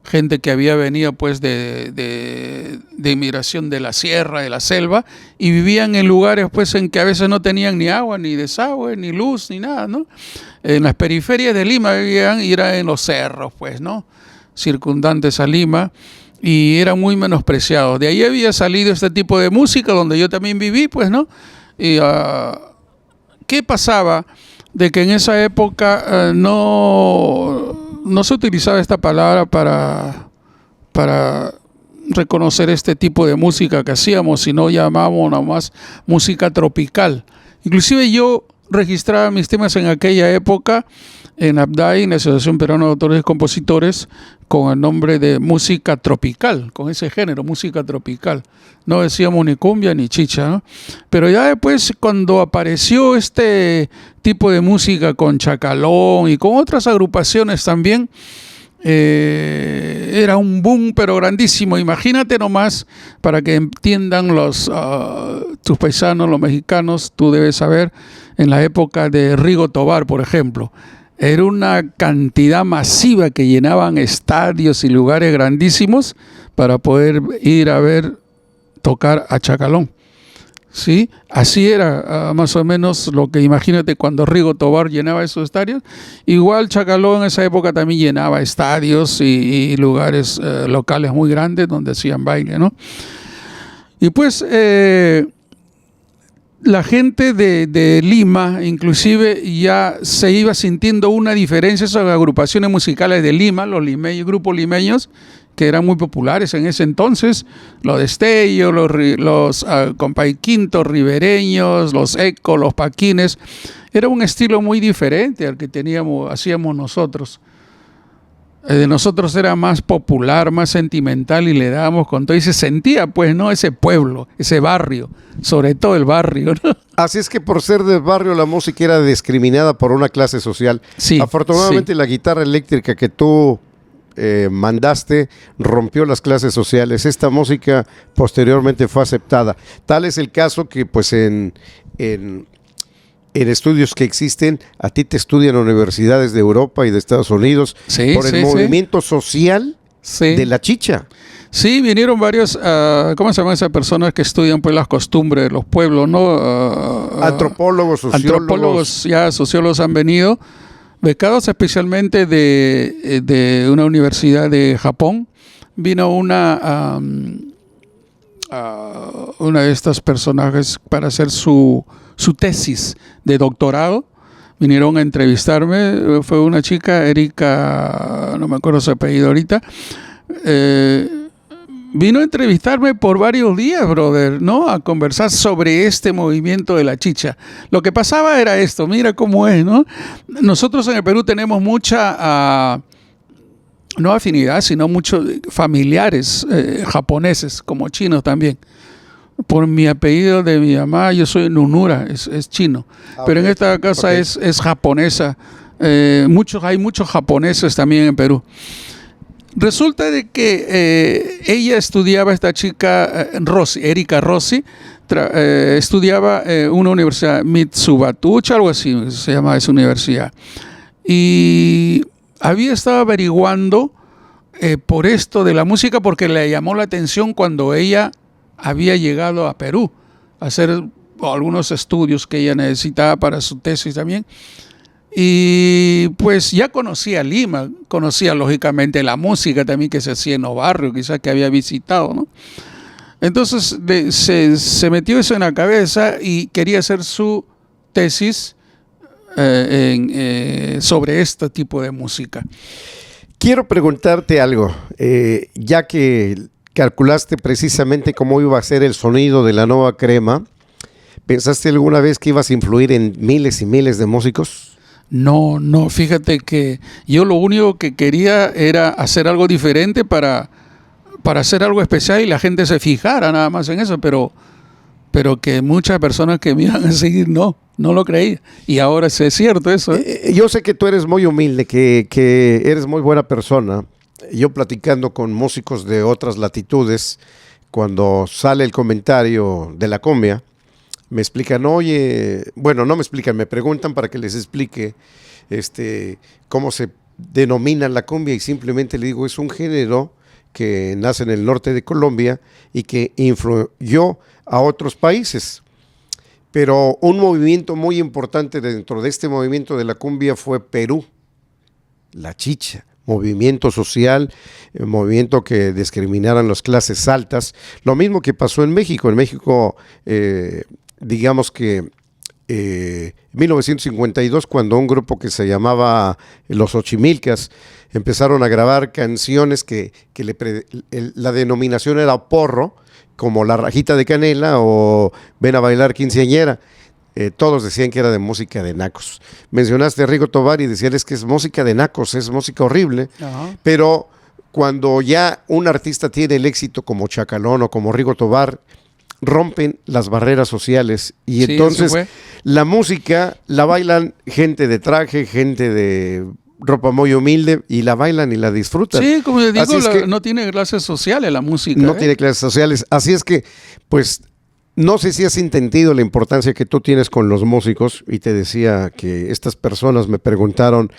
gente que había venido pues de inmigración de la sierra, de la selva, y vivían en lugares pues en que a veces no tenían ni agua, ni desagüe, ni luz, ni nada, ¿no? En las periferias de Lima vivían, y era en los cerros, pues, ¿no? Circundantes a Lima, y eran muy menospreciados. De ahí había salido este tipo de música, donde yo también viví, pues, ¿no? Y ¿qué pasaba? De que en esa época no se utilizaba esta palabra para reconocer este tipo de música que hacíamos, sino llamábamos nomás música tropical. Inclusive yo registraba mis temas en aquella época en APDAI, en la Asociación Peruana de Autores y Compositores, con el nombre de música tropical, con ese género, música tropical. No decíamos ni cumbia ni chicha, ¿no? Pero ya después, cuando apareció este tipo de música con Chacalón y con otras agrupaciones también, era un boom pero grandísimo. Imagínate nomás, para que entiendan tus paisanos, los mexicanos, tú debes saber, en la época de Rigo Tobar, por ejemplo, era una cantidad masiva que llenaban estadios y lugares grandísimos para poder ir a ver tocar a Chacalón. ¿Sí? Así era más o menos lo que, imagínate, cuando Rigo Tobar llenaba esos estadios. Igual Chacalón en esa época también llenaba estadios y lugares locales muy grandes donde hacían baile, ¿no? Y pues la gente de Lima inclusive ya se iba sintiendo una diferencia. Esas agrupaciones musicales de Lima, los limeños, grupos limeños, que eran muy populares en ese entonces, los Destello, los Compay Quinto, ribereños, los Eco, los Paquines, era un estilo muy diferente al que hacíamos nosotros. De nosotros era más popular, más sentimental, y le dábamos con todo, y se sentía pues, ¿no? Ese pueblo, ese barrio, sobre todo el barrio, ¿no? Así es que por ser del barrio la música era discriminada por una clase social. Sí, afortunadamente sí. La guitarra eléctrica que tú mandaste rompió las clases sociales. Esta música posteriormente fue aceptada. Tal es el caso que pues en estudios que existen, a ti te estudian universidades de Europa y de Estados Unidos por el movimiento social de la chicha. Sí, vinieron varios, ¿cómo se llaman esas personas que estudian pues las costumbres de los pueblos, ¿no? Antropólogos, sociólogos han venido, becados especialmente de una universidad de Japón. Vino una de estas personajes para hacer su tesis de doctorado. Vinieron a entrevistarme, fue una chica, Erika, no me acuerdo su apellido ahorita, vino a entrevistarme por varios días, brother, ¿no? A conversar sobre este movimiento de la chicha. Lo que pasaba era esto, mira cómo es, ¿no? Nosotros en el Perú tenemos mucha, no afinidad, sino muchos familiares japoneses, como chinos también. Por mi apellido de mi mamá, yo soy Nunura, es chino. Pero en esta casa es japonesa. Hay muchos japoneses también en Perú. Resulta de que ella estudiaba, esta chica Erika Rossi, estudiaba en una universidad, Mitsubatucha, algo así se llama esa universidad. Y había estado averiguando por esto de la música, porque le llamó la atención cuando ella había llegado a Perú a hacer algunos estudios que ella necesitaba para su tesis también. Y pues ya conocía Lima, conocía lógicamente la música también que se hacía en los barrios, quizás que había visitado, ¿no? Entonces se metió eso en la cabeza y quería hacer su tesis sobre este tipo de música. Quiero preguntarte algo, ya que calculaste precisamente cómo iba a ser el sonido de la Nueva Crema, ¿pensaste alguna vez que ibas a influir en miles y miles de músicos? No, fíjate que yo lo único que quería era hacer algo diferente para hacer algo especial y la gente se fijara nada más en eso, pero que muchas personas que me iban a seguir no lo creía, y ahora es cierto eso. Yo sé que tú eres muy humilde, que eres muy buena persona. Yo platicando con músicos de otras latitudes, cuando sale el comentario de la cumbia, me explican, oye, bueno, no me explican, me preguntan para que les explique cómo se denominan la cumbia y simplemente le digo, es un género que nace en el norte de Colombia y que influyó a otros países. Pero un movimiento muy importante dentro de este movimiento de la cumbia fue Perú, la chicha, movimiento social, movimiento que discriminaran las clases altas. Lo mismo que pasó en México. En México, digamos que en 1952, cuando un grupo que se llamaba Los Xochimilcas empezaron a grabar canciones que la denominación era porro, como La Rajita de Canela o Ven a bailar quinceañera. Todos decían que era de música de nacos. Mencionaste a Rigo Tobar y decían es que es música de nacos, es música horrible. Ajá. Pero cuando ya un artista tiene el éxito como Chacalón o como Rigo Tobar, rompen las barreras sociales y Sí, entonces eso fue. la música la bailan gente de traje, gente de ropa muy humilde y la bailan y la disfrutan. Sí, como les Así digo, es que no tiene clases sociales la música. no tiene clases sociales. Así es que, pues, no sé si has entendido la importancia que tú tienes con los músicos y te decía que estas personas me preguntaron,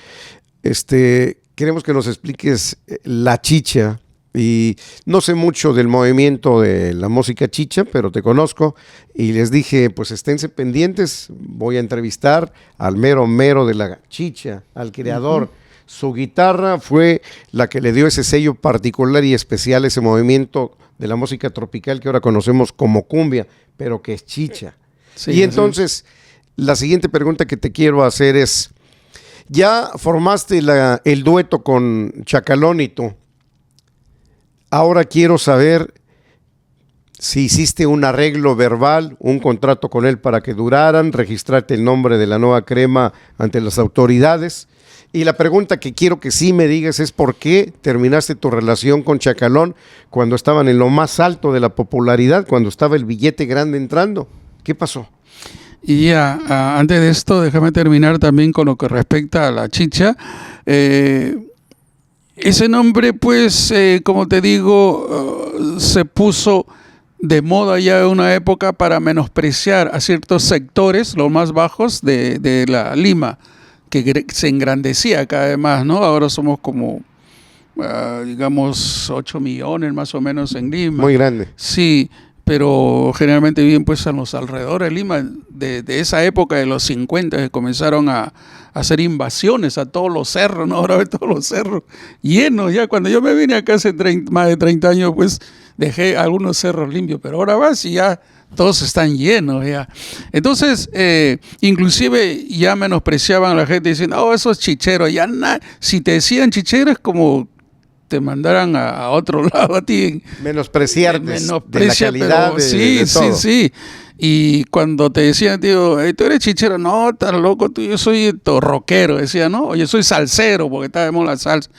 queremos que nos expliques la chicha. Y no sé mucho del movimiento de la música chicha, pero te conozco y les dije, pues esténse pendientes, voy a entrevistar al mero mero de la chicha, al creador. Su guitarra fue la que le dio ese sello particular y especial a ese movimiento de la música tropical que ahora conocemos como cumbia, pero que es chicha. Sí, y entonces, la siguiente pregunta que te quiero hacer es, ya formaste el dueto con Chacalón y tú. Ahora quiero saber si hiciste un arreglo verbal, un contrato con él para que duraran, registrarte el nombre de la nueva crema ante las autoridades. Y la pregunta que quiero que sí me digas es por qué terminaste tu relación con Chacalón cuando estaban en lo más alto de la popularidad, cuando estaba el billete grande entrando. ¿Qué pasó? Y ya, antes de esto, déjame terminar también con lo que respecta a la chicha. Ese nombre, pues, como te digo, se puso de moda ya en una época para menospreciar a ciertos sectores, los más bajos de la Lima, que se engrandecía cada vez más, ¿no? Ahora somos como, digamos, 8 millones más o menos en Lima. Muy grande. Sí, pero generalmente viven pues en los alrededores de Lima. De esa época de los 50 que comenzaron a hacer invasiones a todos los cerros, ¿no? Ahora ves todos los cerros llenos. Ya cuando yo me vine acá hace más de 30 años, pues dejé algunos cerros limpios, pero ahora vas y ya todos están llenos ya. Entonces, inclusive ya menospreciaban a la gente diciendo, oh, esos chicheros. Ya si te decían chicheros es como te mandaran a otro lado a ti. Menospreciar de la calidad de todo. Sí. Y cuando te decían, tío, tú eres chichero, no, estás loco, tú, yo soy rockero, decía, no, oye, soy salsero, porque estábamos la salsa.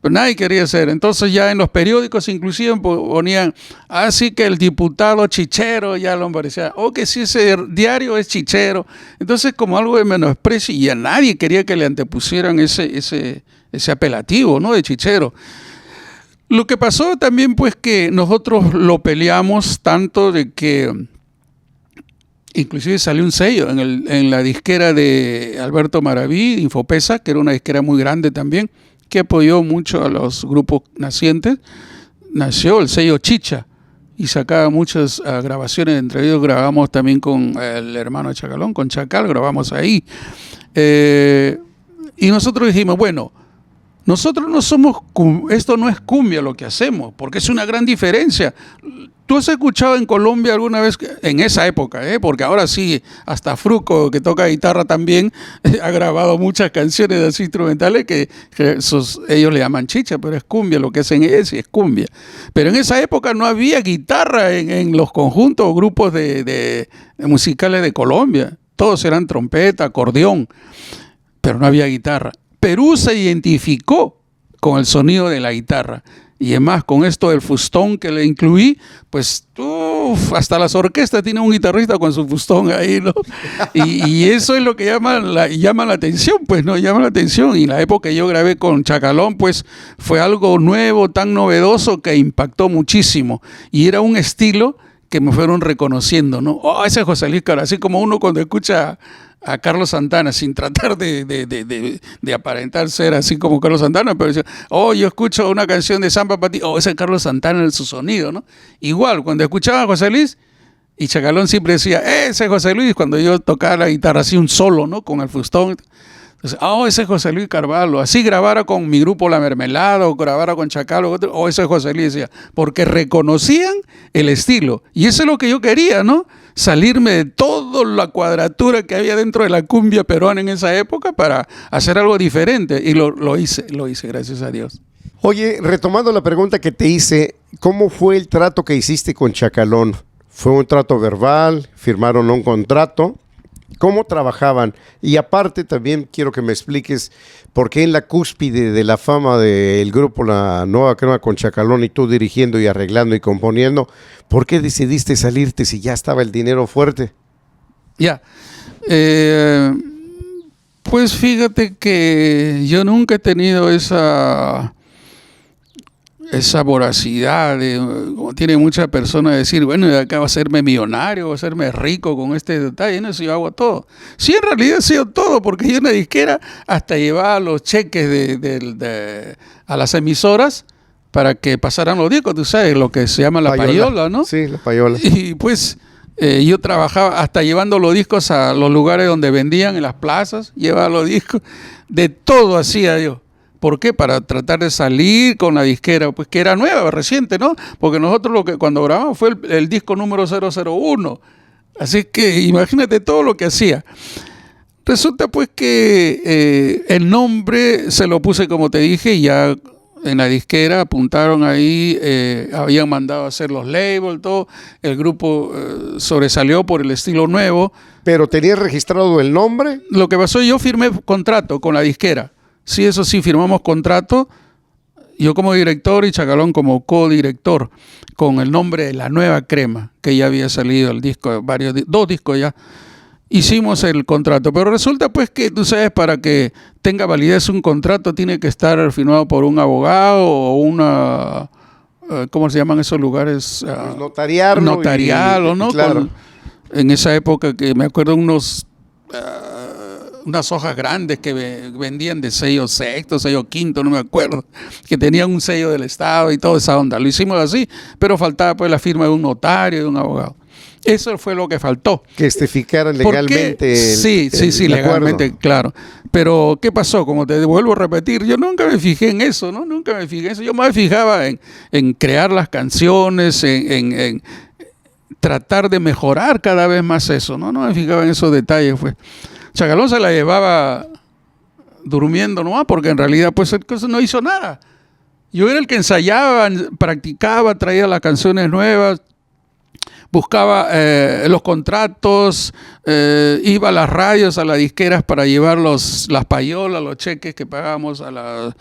Pero nadie quería ser. Entonces ya en los periódicos inclusive ponían, así que el diputado chichero, ya lo parecía, o que si ese diario es chichero. Entonces como algo de menosprecio, y a nadie quería que le antepusieran ese apelativo, ¿no?, de chichero. Lo que pasó también, pues, que nosotros lo peleamos tanto de que inclusive salió un sello en la disquera de Alberto Maraví, Infopesa, que era una disquera muy grande también, que apoyó mucho a los grupos nacientes. Nació el sello Chicha y sacaba muchas grabaciones, entre ellos grabamos también con el hermano de Chacalón, con Chacal, grabamos ahí. Y nosotros dijimos, bueno, nosotros no somos, esto no es cumbia lo que hacemos, porque es una gran diferencia. ¿Tú has escuchado en Colombia alguna vez, en esa época, porque ahora sí, hasta Fruco, que toca guitarra también, ha grabado muchas canciones así instrumentales que ellos le llaman chicha, pero es cumbia, lo que hacen es cumbia. Pero en esa época no había guitarra en los conjuntos o grupos de musicales de Colombia. Todos eran trompeta, acordeón, pero no había guitarra. Perú se identificó con el sonido de la guitarra. Y además, con esto del fustón que le incluí, pues hasta las orquestas tienen un guitarrista con su fustón ahí, ¿no? Y eso es lo que llama la atención, pues, ¿no? Llama la atención. Y la época que yo grabé con Chacalón, pues, fue algo nuevo, tan novedoso que impactó muchísimo. Y era un estilo que me fueron reconociendo, ¿no? Oh, ese es José Luis Cara. Así como uno cuando escucha a Carlos Santana, sin tratar de aparentar ser así como Carlos Santana, pero decía, oh, yo escucho una canción de Samba para ti, oh, ese es Carlos Santana en su sonido, ¿no? Igual, cuando escuchaba a José Luis, y Chacalón siempre decía, ese es José Luis, cuando yo tocaba la guitarra así un solo, ¿no? Con el fustón. Entonces, oh, ese es José Luis Carvalho. Así grabara con mi grupo La Mermelada o grabara con Chacal, oh, ese es José Luis, decía, porque reconocían el estilo. Y eso es lo que yo quería, ¿no? Salirme de toda la cuadratura que había dentro de la cumbia peruana en esa época para hacer algo diferente. Y lo hice, gracias a Dios. Oye, retomando la pregunta que te hice, ¿cómo fue el trato que hiciste con Chacalón? ¿Fue un trato verbal? ¿Firmaron un contrato? ¿Cómo trabajaban? Y aparte también quiero que me expliques por qué en la cúspide de la fama del grupo La Nueva Crema con Chacalón y tú dirigiendo y arreglando y componiendo, ¿por qué decidiste salirte si ya estaba el dinero fuerte? Ya, pues fíjate que yo nunca he tenido esa voracidad, como tiene muchas personas, de decir, bueno, acá va a hacerme millonario, va a hacerme rico con este detalle, no, eso yo hago todo. Sí, en realidad he sido todo, porque yo en la disquera hasta llevaba los cheques a las emisoras para que pasaran los discos, tú sabes, lo que se llama la payola, ¿no? Sí, la payola. Y pues yo trabajaba hasta llevando los discos a los lugares donde vendían, en las plazas, llevaba los discos, de todo hacía yo. ¿Por qué? Para tratar de salir con la disquera, pues que era nueva, reciente, ¿no? Porque nosotros cuando grabamos fue el disco número 001. Así que imagínate todo lo que hacía. Resulta pues que el nombre se lo puse, como te dije, y ya en la disquera apuntaron ahí, habían mandado a hacer los labels, todo. El grupo sobresalió por el estilo nuevo. ¿Pero tenías registrado el nombre? Lo que pasó, yo firmé contrato con la disquera. Sí, eso sí, firmamos contrato, yo como director y Chacalón como codirector, con el nombre de La Nueva Crema, que ya había salido el disco, dos discos ya. Hicimos el contrato, pero resulta pues que, tú sabes, para que tenga validez un contrato tiene que estar firmado por un abogado o una, ¿cómo se llaman esos lugares? Pues notarial, ¿no? Claro. En esa época que me acuerdo unas hojas grandes que vendían de sello sexto, sello quinto, no me acuerdo, que tenían un sello del Estado y toda esa onda. Lo hicimos así, pero faltaba pues la firma de un notario y de un abogado. Eso fue lo que faltó. Que testificaran legalmente. Sí, legalmente, claro. Pero, ¿qué pasó? Como te vuelvo a repetir, yo nunca me fijé en eso, ¿no? Nunca me fijé en eso. Yo me fijaba en crear las canciones, en tratar de mejorar cada vez más eso, ¿no? No me fijaba en esos detalles, pues. Chacalón se la llevaba durmiendo nomás, porque en realidad pues no hizo nada. Yo era el que ensayaba, practicaba, traía las canciones nuevas, buscaba los contratos, iba a las radios, a las disqueras para llevar las payolas, los cheques que pagábamos a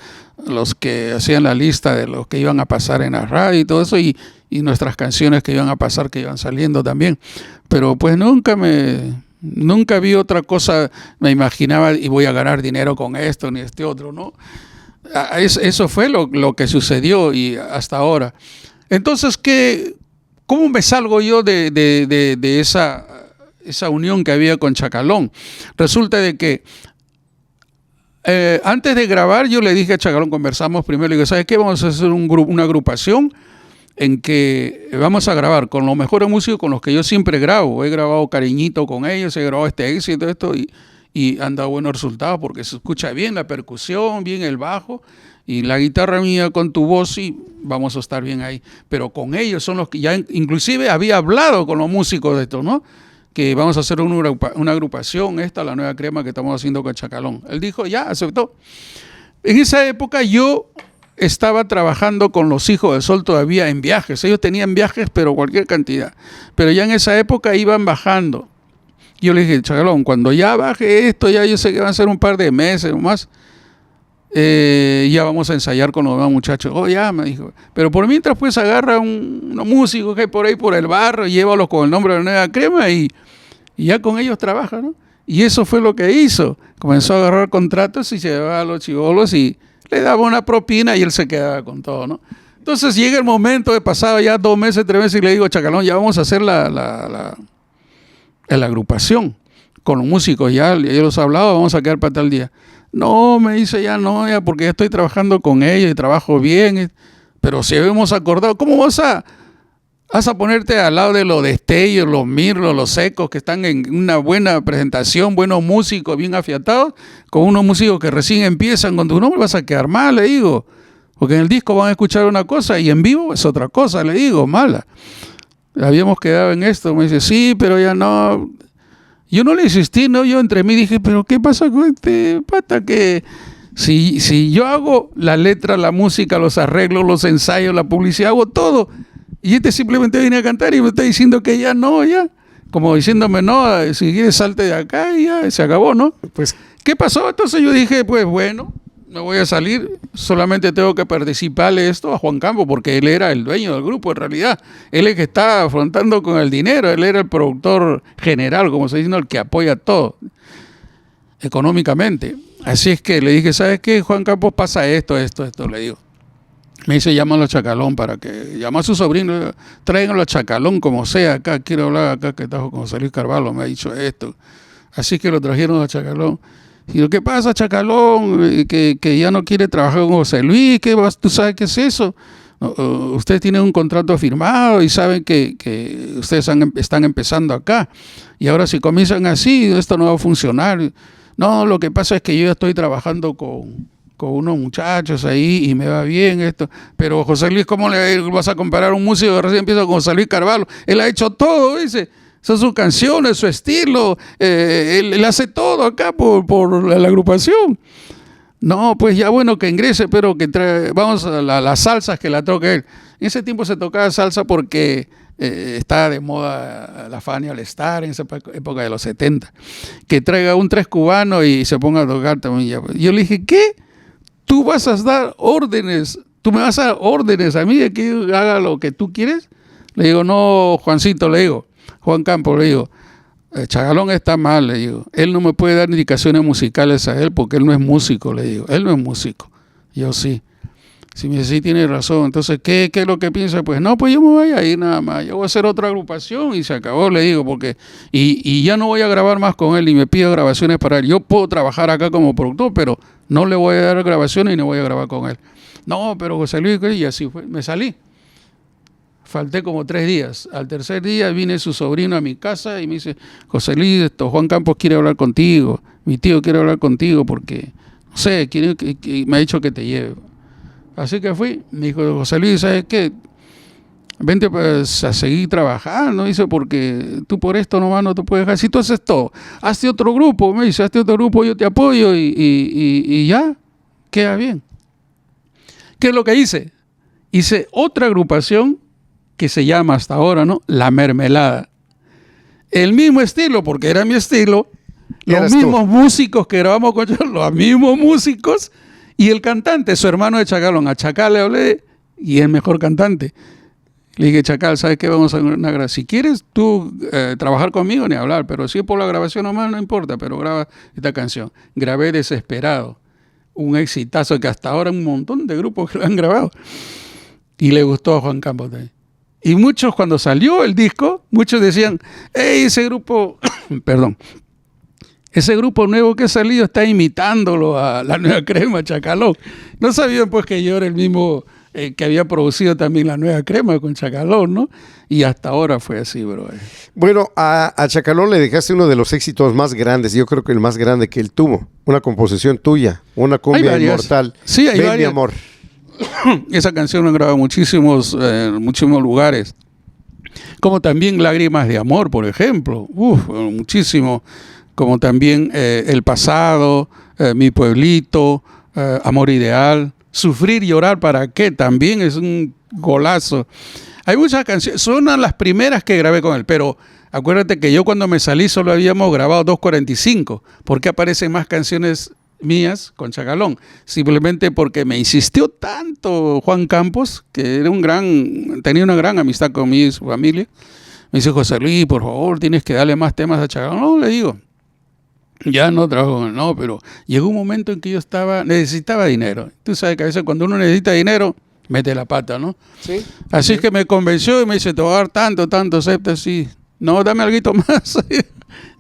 los que hacían la lista de los que iban a pasar en la radio y todo eso, y nuestras canciones que iban a pasar, que iban saliendo también. Pero pues nunca vi otra cosa, me imaginaba y voy a ganar dinero con esto ni este otro, ¿no? Eso fue lo que sucedió y hasta ahora. Entonces, ¿cómo me salgo yo de esa unión que había con Chacalón? Resulta de que antes de grabar yo le dije a Chacalón, conversamos primero, le digo, ¿sabes qué? Vamos a hacer una agrupación en que vamos a grabar con los mejores músicos con los que yo siempre grabo. He grabado Cariñito con ellos, he grabado este éxito, esto, y han dado buenos resultados porque se escucha bien la percusión, bien el bajo, y la guitarra mía con tu voz, y vamos a estar bien ahí. Pero con ellos son los que ya, inclusive había hablado con los músicos de esto, ¿no? Que vamos a hacer una agrupación, La Nueva Crema, que estamos haciendo con Chacalón. Él dijo, ya, aceptó. En esa época yo estaba trabajando con los Hijos del Sol todavía en viajes. Ellos tenían viajes, pero cualquier cantidad. Pero ya en esa época iban bajando. Yo le dije, Chacalón, cuando ya baje esto, ya yo sé que van a ser un par de meses o más, ya vamos a ensayar con los demás muchachos. Oh, ya, me dijo. Pero por mientras, pues, agarra unos músicos que hay por ahí por el barrio, llévalos con el nombre de La Nueva Crema y ya con ellos trabaja, ¿no? Y eso fue lo que hizo. Comenzó a agarrar contratos y se llevaba a los chibolos y le daba una propina y él se quedaba con todo, ¿no? Entonces llega el momento de pasado ya 2 meses, 3 meses y le digo, Chacalón, ya vamos a hacer la agrupación con los músicos, ya los hablaba, vamos a quedar para tal día. No, me dice, ya no, ya porque ya estoy trabajando con ellos y trabajo bien, pero si habíamos acordado, ¿cómo vas a ponerte al lado de los Destellos, los Mirlos, los Secos, que están en una buena presentación, buenos músicos, bien afiatados, con unos músicos que recién empiezan, con tu nombre vas a quedar mal, le digo, porque en el disco van a escuchar una cosa y en vivo es otra cosa, le digo, mala. Habíamos quedado en esto, me dice, sí, pero ya no. Yo no le insistí, ¿no? Yo entre mí dije, pero ¿qué pasa con este pata? Que si yo hago la letra, la música, los arreglos, los ensayos, la publicidad, hago todo. Y este simplemente viene a cantar y me está diciendo que ya no, ya. Como diciéndome, no, si quieres salte de acá y ya, se acabó, ¿no? Pues, ¿qué pasó? Entonces yo dije, pues bueno, me voy a salir, solamente tengo que participarle esto a Juan Campos, porque él era el dueño del grupo en realidad. Él es el que está afrontando con el dinero, él era el productor general, como se dice, el que apoya todo económicamente. Así es que le dije, ¿sabes qué? Juan Campos pasa esto, le digo. Me dice, llámalo a Chacalón para que... Llama a su sobrino, tráiganlo a Chacalón como sea acá, quiero hablar acá que está con José Luis Carvalho, me ha dicho esto. Así que lo trajeron a Chacalón. Y lo que pasa, Chacalón, que ya no quiere trabajar con José Luis, ¿tú sabes qué es eso? Ustedes tienen un contrato firmado y saben que ustedes están empezando acá. Y ahora si comienzan así, esto no va a funcionar. No, lo que pasa es que yo ya estoy trabajando con unos muchachos ahí y me va bien esto. Pero José Luis, ¿cómo le vas a comparar a un músico que recién empieza con José Luis Carvalho? Él ha hecho todo, dice. Son sus canciones, su estilo. Él hace todo acá por la agrupación. No, pues ya bueno que ingrese, pero que vamos a las salsas que la toque él. En ese tiempo se tocaba salsa porque estaba de moda la Fania All Star en esa época de los 70. Que traiga un tres cubano y se ponga a tocar también. Yo le dije, ¿qué? ¿Tú vas a dar órdenes? ¿Tú me vas a dar órdenes a mí de que haga lo que tú quieres? Le digo, no, Juancito, le digo. Juan Campos, le digo, Chacalón está mal, le digo. Él no me puede dar indicaciones musicales a él porque él no es músico, le digo. Él no es músico. Yo sí. Si me dice, sí, tiene razón. Entonces, ¿qué es lo que piensa? Pues no, pues yo me voy a ir nada más. Yo voy a hacer otra agrupación y se acabó, le digo, porque... Y ya no voy a grabar más con él y me pido grabaciones para él. Yo puedo trabajar acá como productor, pero no le voy a dar grabaciones y no voy a grabar con él. No, pero José Luis, y así fue. Me salí. Falté como 3 días. Al tercer día vine su sobrino a mi casa y me dice, José Luis, Juan Campos quiere hablar contigo. Mi tío quiere hablar contigo porque, no sé, me ha dicho que te lleve. Así que fui. Me dijo, José Luis, ¿sabes qué? Vente pues a seguir trabajando, dice, porque tú por esto nomás no te puedes dejar. Si tú haces todo, hazte otro grupo, me dice, hazte otro grupo, yo te apoyo y ya, queda bien. ¿Qué es lo que hice? Hice otra agrupación que se llama hasta ahora, ¿no? La Mermelada. El mismo estilo, porque era mi estilo, los mismos músicos que grabamos con ellos, los mismos músicos, y el cantante, su hermano de Chacalón. A Chacal le hablé y es el mejor cantante. Le dije, Chacal, ¿sabes qué? Vamos a una grabación. Si quieres tú trabajar conmigo, ni hablar, pero si es por la grabación nomás, no importa, pero graba esta canción. Grabé Desesperado, un exitazo que hasta ahora un montón de grupos que lo han grabado. Y le gustó a Juan Campos también. Y muchos, cuando salió el disco, muchos decían, hey, ese grupo, perdón, ese grupo nuevo que ha salido está imitándolo a La Nueva Crema, Chacalón. No sabían pues que yo era el mismo que había producido también La Nueva Crema con Chacalón, ¿no? Y hasta ahora fue así, bro. Bueno, a Chacalón le dejaste uno de los éxitos más grandes, yo creo que el más grande que él tuvo, una composición tuya, una cumbia inmortal. Sí, hay Ven, varias. Mi amor. Esa canción la han grabado muchísimos lugares. Como también Lágrimas de Amor, por ejemplo. Muchísimo. Como también El Pasado, Mi Pueblito, Amor Ideal. Sufrir y Llorar, ¿para qué? También es un golazo. Hay muchas canciones. Son las primeras que grabé con él, pero acuérdate que yo cuando me salí solo habíamos grabado 2:45. ¿Por qué aparecen más canciones mías con Chacalón? Simplemente porque me insistió tanto Juan Campos, que era tenía una gran amistad con mi su familia. Me dice, José Luis, por favor, tienes que darle más temas a Chacalón. No, le digo, ya no trabajo con él, no, pero llegó un momento en que yo necesitaba dinero. Tú sabes que a veces cuando uno necesita dinero, mete la pata, ¿no? Sí. Así es que me convenció y me dice, te voy a dar tanto, acepta, sí. No, dame alguito más.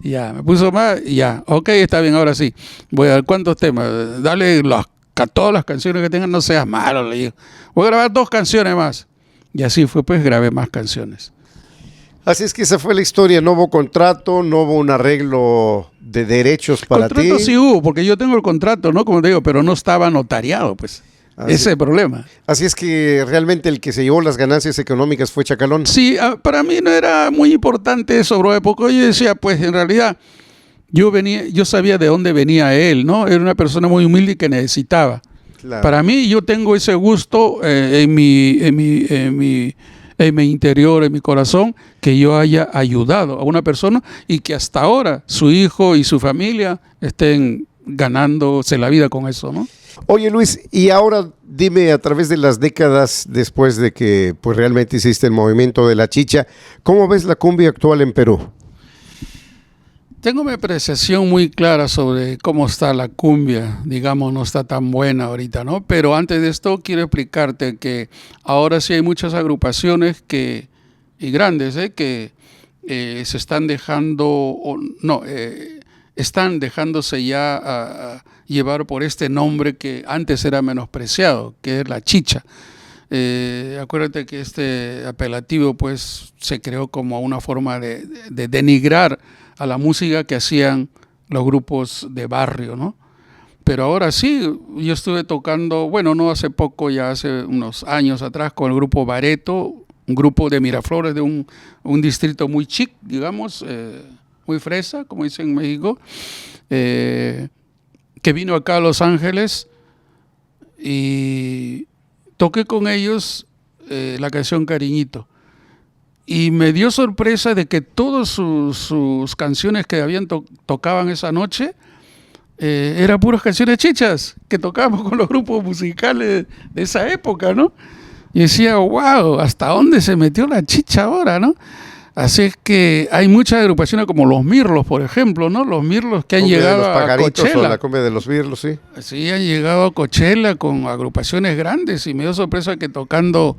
Ya, me puso más, ya, ok, está bien, ahora sí. Voy a ver cuántos temas. Dale todas las canciones que tengan, no seas malo, le digo. Voy a grabar 2 canciones más. Y así fue, pues grabé más canciones. Así es que esa fue la historia, no hubo contrato, no hubo un arreglo de derechos para ti. Contrato sí hubo, porque yo tengo el contrato, ¿no? Como te digo, pero no estaba notariado, pues. Ese es el problema. Así es que realmente el que se llevó las ganancias económicas fue Chacalón. Sí, para mí no era muy importante eso, bro, porque yo decía, pues en realidad yo sabía de dónde venía él, ¿no? Era una persona muy humilde y que necesitaba. Claro. Para mí, yo tengo ese gusto en mi interior, en mi corazón, que yo haya ayudado a una persona y que hasta ahora su hijo y su familia estén ganándose la vida con eso, ¿no? Oye, Luis, y ahora dime, a través de las décadas, después de que pues realmente hiciste el movimiento de la chicha, ¿cómo ves la cumbia actual en Perú? Tengo mi apreciación muy clara sobre cómo está la cumbia, digamos, no está tan buena ahorita, ¿no? Pero antes de esto quiero explicarte que ahora sí hay muchas agrupaciones y grandes, que se están dejando, están dejándose ya llevar por este nombre que antes era menospreciado, que es la chicha. Acuérdate que este apelativo pues se creó como una forma de denigrar a la música que hacían los grupos de barrio, ¿no? Pero ahora sí, yo estuve tocando, bueno, no hace poco, ya hace unos años atrás, con el grupo Bareto, un grupo de Miraflores, de un distrito muy chic, digamos, muy fresa, como dicen en México, que vino acá a Los Ángeles y toqué con ellos la canción Cariñito. Y me dio sorpresa de que todas sus canciones que habían tocaban esa noche eran puras canciones chichas que tocábamos con los grupos musicales de esa época, ¿no? Y decía, wow, ¿hasta dónde se metió la chicha ahora, no? Así es que hay muchas agrupaciones como Los Mirlos, por ejemplo, ¿no? Los Mirlos que han llegado a Coachella. O la cumbia de Los Mirlos, sí. Sí, han llegado a Coachella con agrupaciones grandes y me dio sorpresa que tocando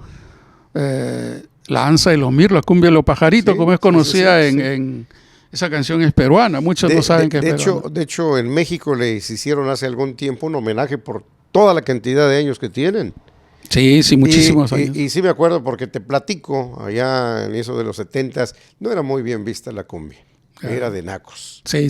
la ansa de Los Mirlos, la cumbia de los pajaritos, sí, como es conocida en esa canción es peruana, muchos no saben que es peruana. De hecho, en México les hicieron hace algún tiempo un homenaje por toda la cantidad de años que tienen. Sí, muchísimos años. Y sí me acuerdo porque te platico, allá en eso de los 70s, no era muy bien vista la cumbia. Era de nacos. Sí.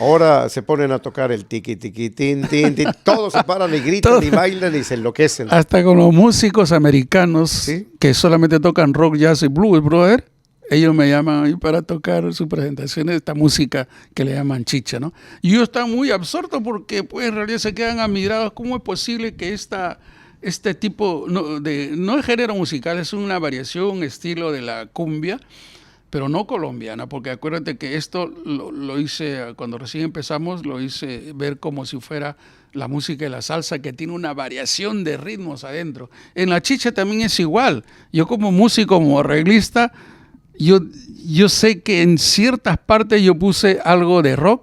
Ahora se ponen a tocar el tiqui, tiqui, tin, tin, tin. Todos se paran y gritan y bailan y se enloquecen. Hasta con los músicos americanos, ¿sí?, que solamente tocan rock, jazz y blues, brother. Ellos me llaman ahí para tocar sus presentaciones de esta música que le llaman chicha, ¿no? Y ellos están muy absortos porque pues en realidad se quedan admirados. ¿Cómo es posible que este tipo, no es género musical, es una variación, un estilo de la cumbia, pero no colombiana? Porque acuérdate que esto lo hice, cuando recién empezamos, lo hice ver como si fuera la música de la salsa, que tiene una variación de ritmos adentro. En la chicha también es igual. Yo como músico, como arreglista, yo sé que en ciertas partes yo puse algo de rock,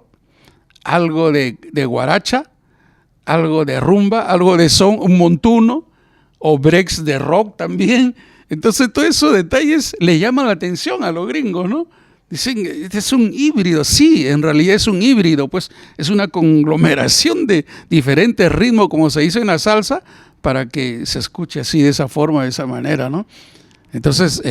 algo de guaracha, algo de rumba, algo de son, un montuno, o breaks de rock también. Entonces todos esos detalles le llaman la atención a los gringos, ¿no? Dicen, este es un híbrido. Sí, en realidad es un híbrido, pues es una conglomeración de diferentes ritmos, como se dice en la salsa, para que se escuche así, de esa forma, de esa manera, ¿no? Entonces,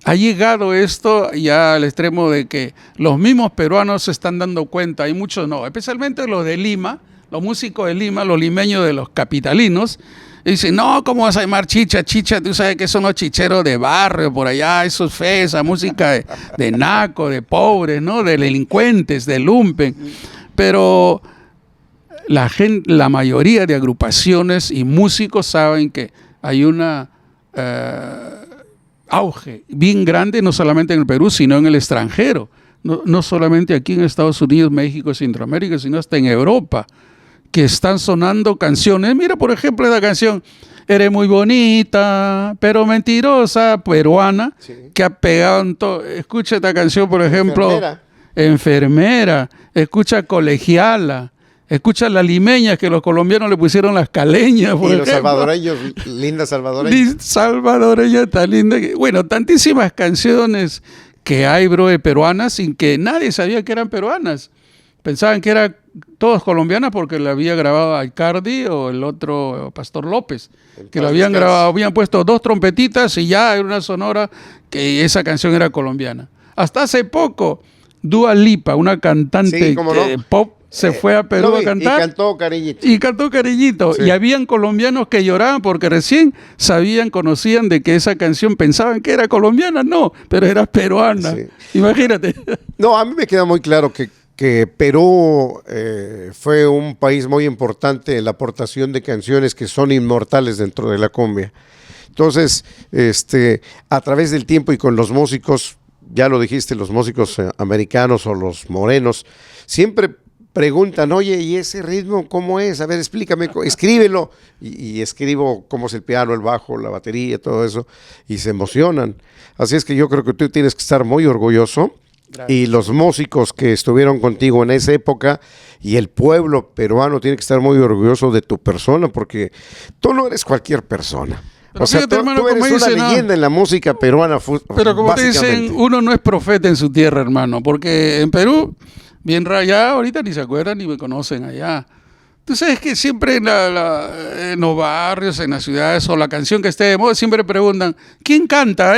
ha llegado esto ya al extremo de que los mismos peruanos se están dando cuenta, hay muchos no, especialmente los de Lima, los músicos de Lima, los limeños de los capitalinos, dicen, no, ¿cómo vas a llamar chicha? Chicha, tú sabes que son los chicheros de barrio, por allá, eso es fe, esa música de naco, de pobres, ¿no? De delincuentes, de lumpen. Pero la mayoría de agrupaciones y músicos saben que hay una auge bien grande, no solamente en el Perú, sino en el extranjero. No solamente aquí en Estados Unidos, México, Centroamérica, sino hasta en Europa, que están sonando canciones. Mira, por ejemplo, la canción Eres muy bonita, pero mentirosa, peruana, sí, que ha pegado en todo. Escucha esta canción, por ejemplo, Enfermera. Escucha Colegiala. Escucha la limeña, que los colombianos le pusieron las caleñas. Y los salvadoreños, linda salvadoreña. Salvadoreña tan linda. Bueno, tantísimas canciones que hay, bro, de peruanas sin que nadie sabía que eran peruanas. Pensaban que eran todas colombianas porque la había grabado Icardi o el otro Pastor López, que lo habían grabado, habían puesto 2 trompetitas y ya era una sonora que esa canción era colombiana. Hasta hace poco, Dua Lipa, una cantante pop, se fue a Perú a cantar. Y cantó Cariñito. Sí. Y habían colombianos que lloraban porque recién conocían de que esa canción pensaban que era colombiana. No, pero era peruana. Sí. Imagínate. No, a mí me queda muy claro que Perú fue un país muy importante en la aportación de canciones que son inmortales dentro de la cumbia. Entonces, a través del tiempo y con los músicos, ya lo dijiste, los músicos americanos o los morenos, siempre preguntan, oye, ¿y ese ritmo cómo es? A ver, explícame, escríbelo. Y escribo cómo es el piano, el bajo, la batería, todo eso, y se emocionan. Así es que yo creo que tú tienes que estar muy orgulloso. Gracias. Y los músicos que estuvieron contigo en esa época y el pueblo peruano tiene que estar muy orgulloso de tu persona, porque tú no eres cualquier persona. Pero o sea, fíjate, hermano, tú eres una leyenda en la música peruana. Pero como te dicen, uno no es profeta en su tierra, hermano, porque en Perú, bien rayado, ahorita ni se acuerdan ni me conocen allá. Tú sabes que siempre en los barrios, en las ciudades, o la canción que esté de moda, siempre preguntan, ¿quién canta,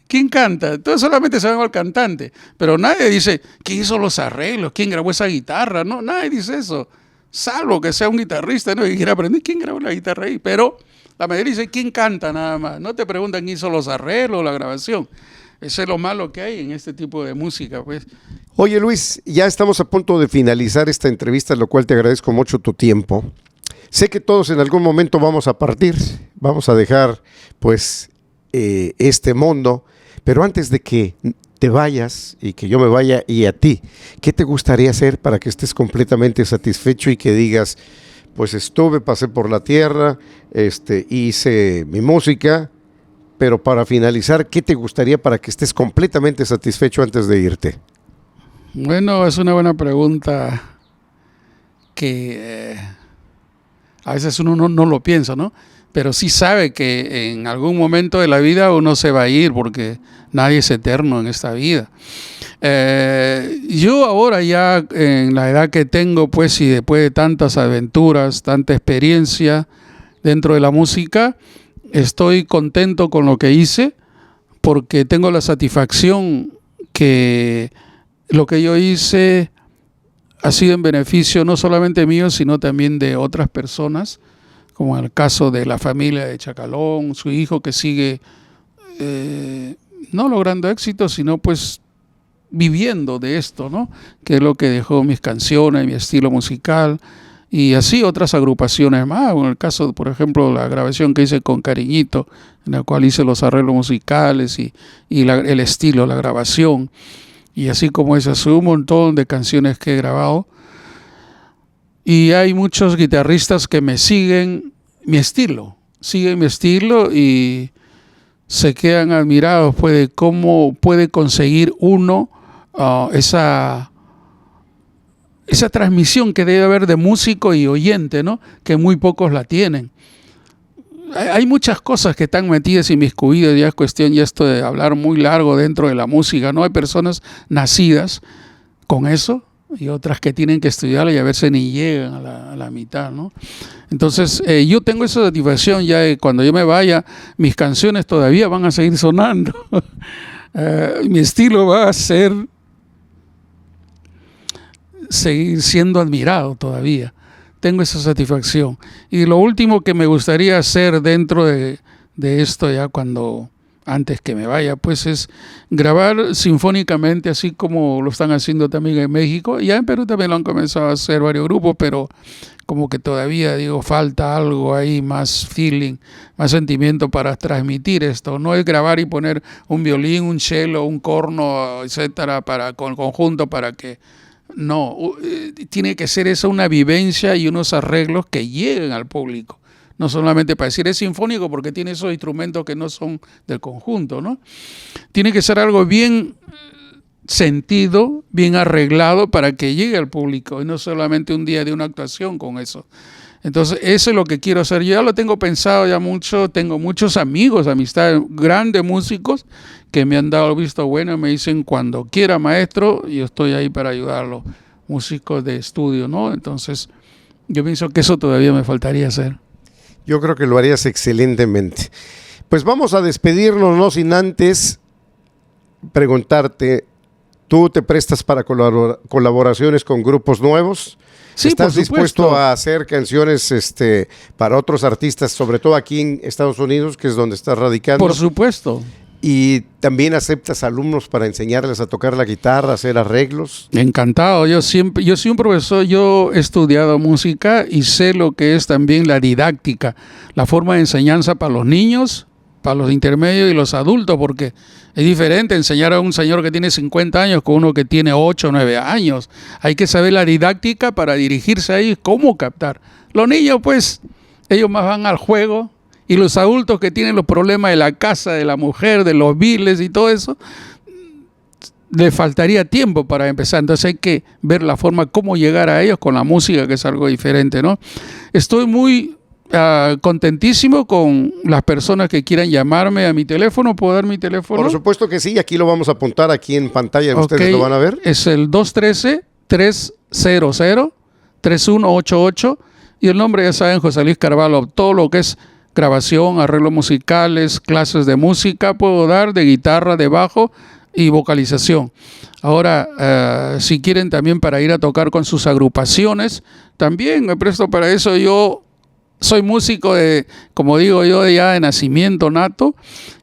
¿Quién canta? Entonces solamente saben al cantante, pero nadie dice, ¿quién hizo los arreglos? ¿Quién grabó esa guitarra? No, nadie dice eso, salvo que sea un guitarrista, ¿no? Y quiera aprender quién grabó la guitarra ahí, pero la mayoría dice, ¿quién canta nada más? No te preguntan quién hizo los arreglos o la grabación. Eso es lo malo que hay en este tipo de música, pues. Oye, Luis, ya estamos a punto de finalizar esta entrevista, lo cual te agradezco mucho tu tiempo. Sé que todos en algún momento vamos a partir, vamos a dejar, pues, este mundo, pero antes de que te vayas y que yo me vaya y a ti, ¿qué te gustaría hacer para que estés completamente satisfecho y que digas, pues pasé por la tierra, hice mi música, pero para finalizar, ¿qué te gustaría para que estés completamente satisfecho antes de irte? Bueno, es una buena pregunta que a veces uno no lo piensa, ¿no? Pero sí sabe que en algún momento de la vida uno se va a ir porque nadie es eterno en esta vida. Yo ahora ya en la edad que tengo, pues, y después de tantas aventuras, tanta experiencia dentro de la música, estoy contento con lo que hice porque tengo la satisfacción que lo que yo hice ha sido en beneficio no solamente mío, sino también de otras personas, como en el caso de la familia de Chacalón, su hijo que sigue no logrando éxito, sino pues viviendo de esto, ¿no? Que es lo que dejó mis canciones, mi estilo musical, y así otras agrupaciones más. En el caso, por ejemplo, la grabación que hice con Cariñito, en la cual hice los arreglos musicales y el estilo, la grabación, y así como esas, un montón de canciones que he grabado. Y hay muchos guitarristas que me siguen mi estilo y se quedan admirados pues, de cómo puede conseguir uno esa transmisión que debe haber de músico y oyente, ¿no? Que muy pocos la tienen. Hay muchas cosas que están metidas y inmiscuidas, ya es cuestión ya esto de hablar muy largo dentro de la música, ¿no? Hay personas nacidas con eso y otras que tienen que estudiarla y a veces ni llegan a la mitad, ¿no? Entonces yo tengo esa satisfacción ya de cuando yo me vaya, mis canciones todavía van a seguir sonando. Mi estilo va a seguir siendo admirado todavía. Tengo esa satisfacción. Y lo último que me gustaría hacer dentro de esto ya antes que me vaya, pues es grabar sinfónicamente, así como lo están haciendo también en México. Ya en Perú también lo han comenzado a hacer varios grupos, pero como que todavía, falta algo ahí, más feeling, más sentimiento para transmitir esto. No es grabar y poner un violín, un cello, un corno, etcétera, con conjunto para que... No, tiene que ser eso una vivencia y unos arreglos que lleguen al público. No solamente para decir es sinfónico porque tiene esos instrumentos que no son del conjunto, ¿no? Tiene que ser algo bien sentido, bien arreglado para que llegue al público y no solamente un día de una actuación con eso. Entonces, eso es lo que quiero hacer. Yo ya lo tengo pensado ya mucho, tengo muchos amigos, amistades, grandes músicos que me han dado el visto bueno y me dicen, cuando quiera, maestro, yo estoy ahí para ayudarlo, músicos de estudio, ¿no? Entonces, yo pienso que eso todavía me faltaría hacer. Yo creo que lo harías excelentemente. Pues vamos a despedirnos, no sin antes preguntarte, ¿tú te prestas para colaboraciones con grupos nuevos? Sí, ¿Estás dispuesto a hacer canciones para otros artistas, sobre todo aquí en Estados Unidos, que es donde estás radicando? Por supuesto. ¿Y también aceptas alumnos para enseñarles a tocar la guitarra, a hacer arreglos? Encantado. Yo soy un profesor, yo he estudiado música y sé lo que es también la didáctica, la forma de enseñanza para los niños, para los intermedios y los adultos, porque es diferente enseñar a un señor que tiene 50 años con uno que tiene 8 o 9 años. Hay que saber la didáctica para dirigirse a ellos, cómo captar. Los niños, pues, ellos más van al juego, y los adultos que tienen los problemas de la casa, de la mujer, de los biles y todo eso, le faltaría tiempo para empezar. Entonces hay que ver la forma cómo llegar a ellos con la música, que es algo diferente, ¿no? Estoy muy contentísimo con las personas que quieran llamarme a mi teléfono. ¿Puedo dar mi teléfono? Por supuesto que sí, aquí lo vamos a apuntar aquí en pantalla, ustedes lo van a ver. Es el 213-300-3188 y el nombre, ya saben, José Luis Carvalho. Todo lo que es grabación, arreglos musicales, clases de música puedo dar, de guitarra, de bajo y vocalización. Ahora, si quieren también para ir a tocar con sus agrupaciones, también me presto para eso. Yo soy músico como digo yo, ya de nacimiento nato,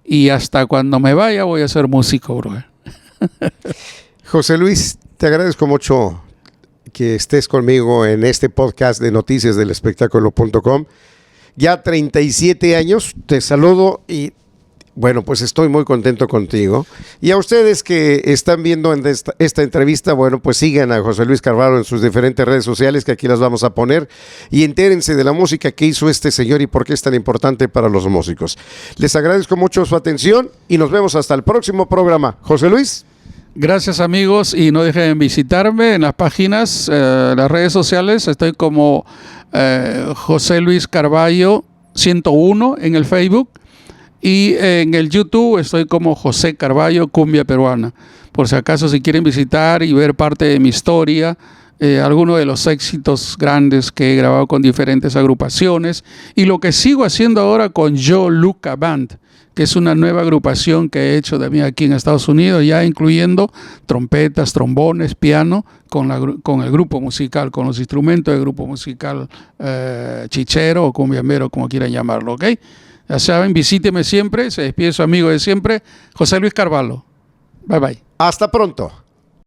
y hasta cuando me vaya voy a ser músico, bro. José Luis, te agradezco mucho que estés conmigo en este podcast de noticias del espectáculo.com. Ya 37 años, te saludo y bueno, pues estoy muy contento contigo. Y a ustedes que están viendo en esta entrevista, bueno, pues sigan a José Luis Carvalho en sus diferentes redes sociales, que aquí las vamos a poner, y entérense de la música que hizo este señor y por qué es tan importante para los músicos. Les agradezco mucho su atención y nos vemos hasta el próximo programa. José Luis. Gracias, amigos, y no dejen visitarme en las páginas, las redes sociales. Estoy como José Luis Carvalho 101 en el Facebook, y en el YouTube estoy como José Carvalho Cumbia Peruana. Por si acaso, si quieren visitar y ver parte de mi historia, algunos de los éxitos grandes que he grabado con diferentes agrupaciones, y lo que sigo haciendo ahora con Joe Luca Band, que es una nueva agrupación que he hecho también aquí en Estados Unidos, ya incluyendo trompetas, trombones, piano, con el grupo musical, con los instrumentos del grupo musical chichero o cumbiambero, como quieran llamarlo, ¿ok? Ya saben, visíteme siempre, se despide su amigo de siempre, José Luis Carvalho. Bye bye. Hasta pronto.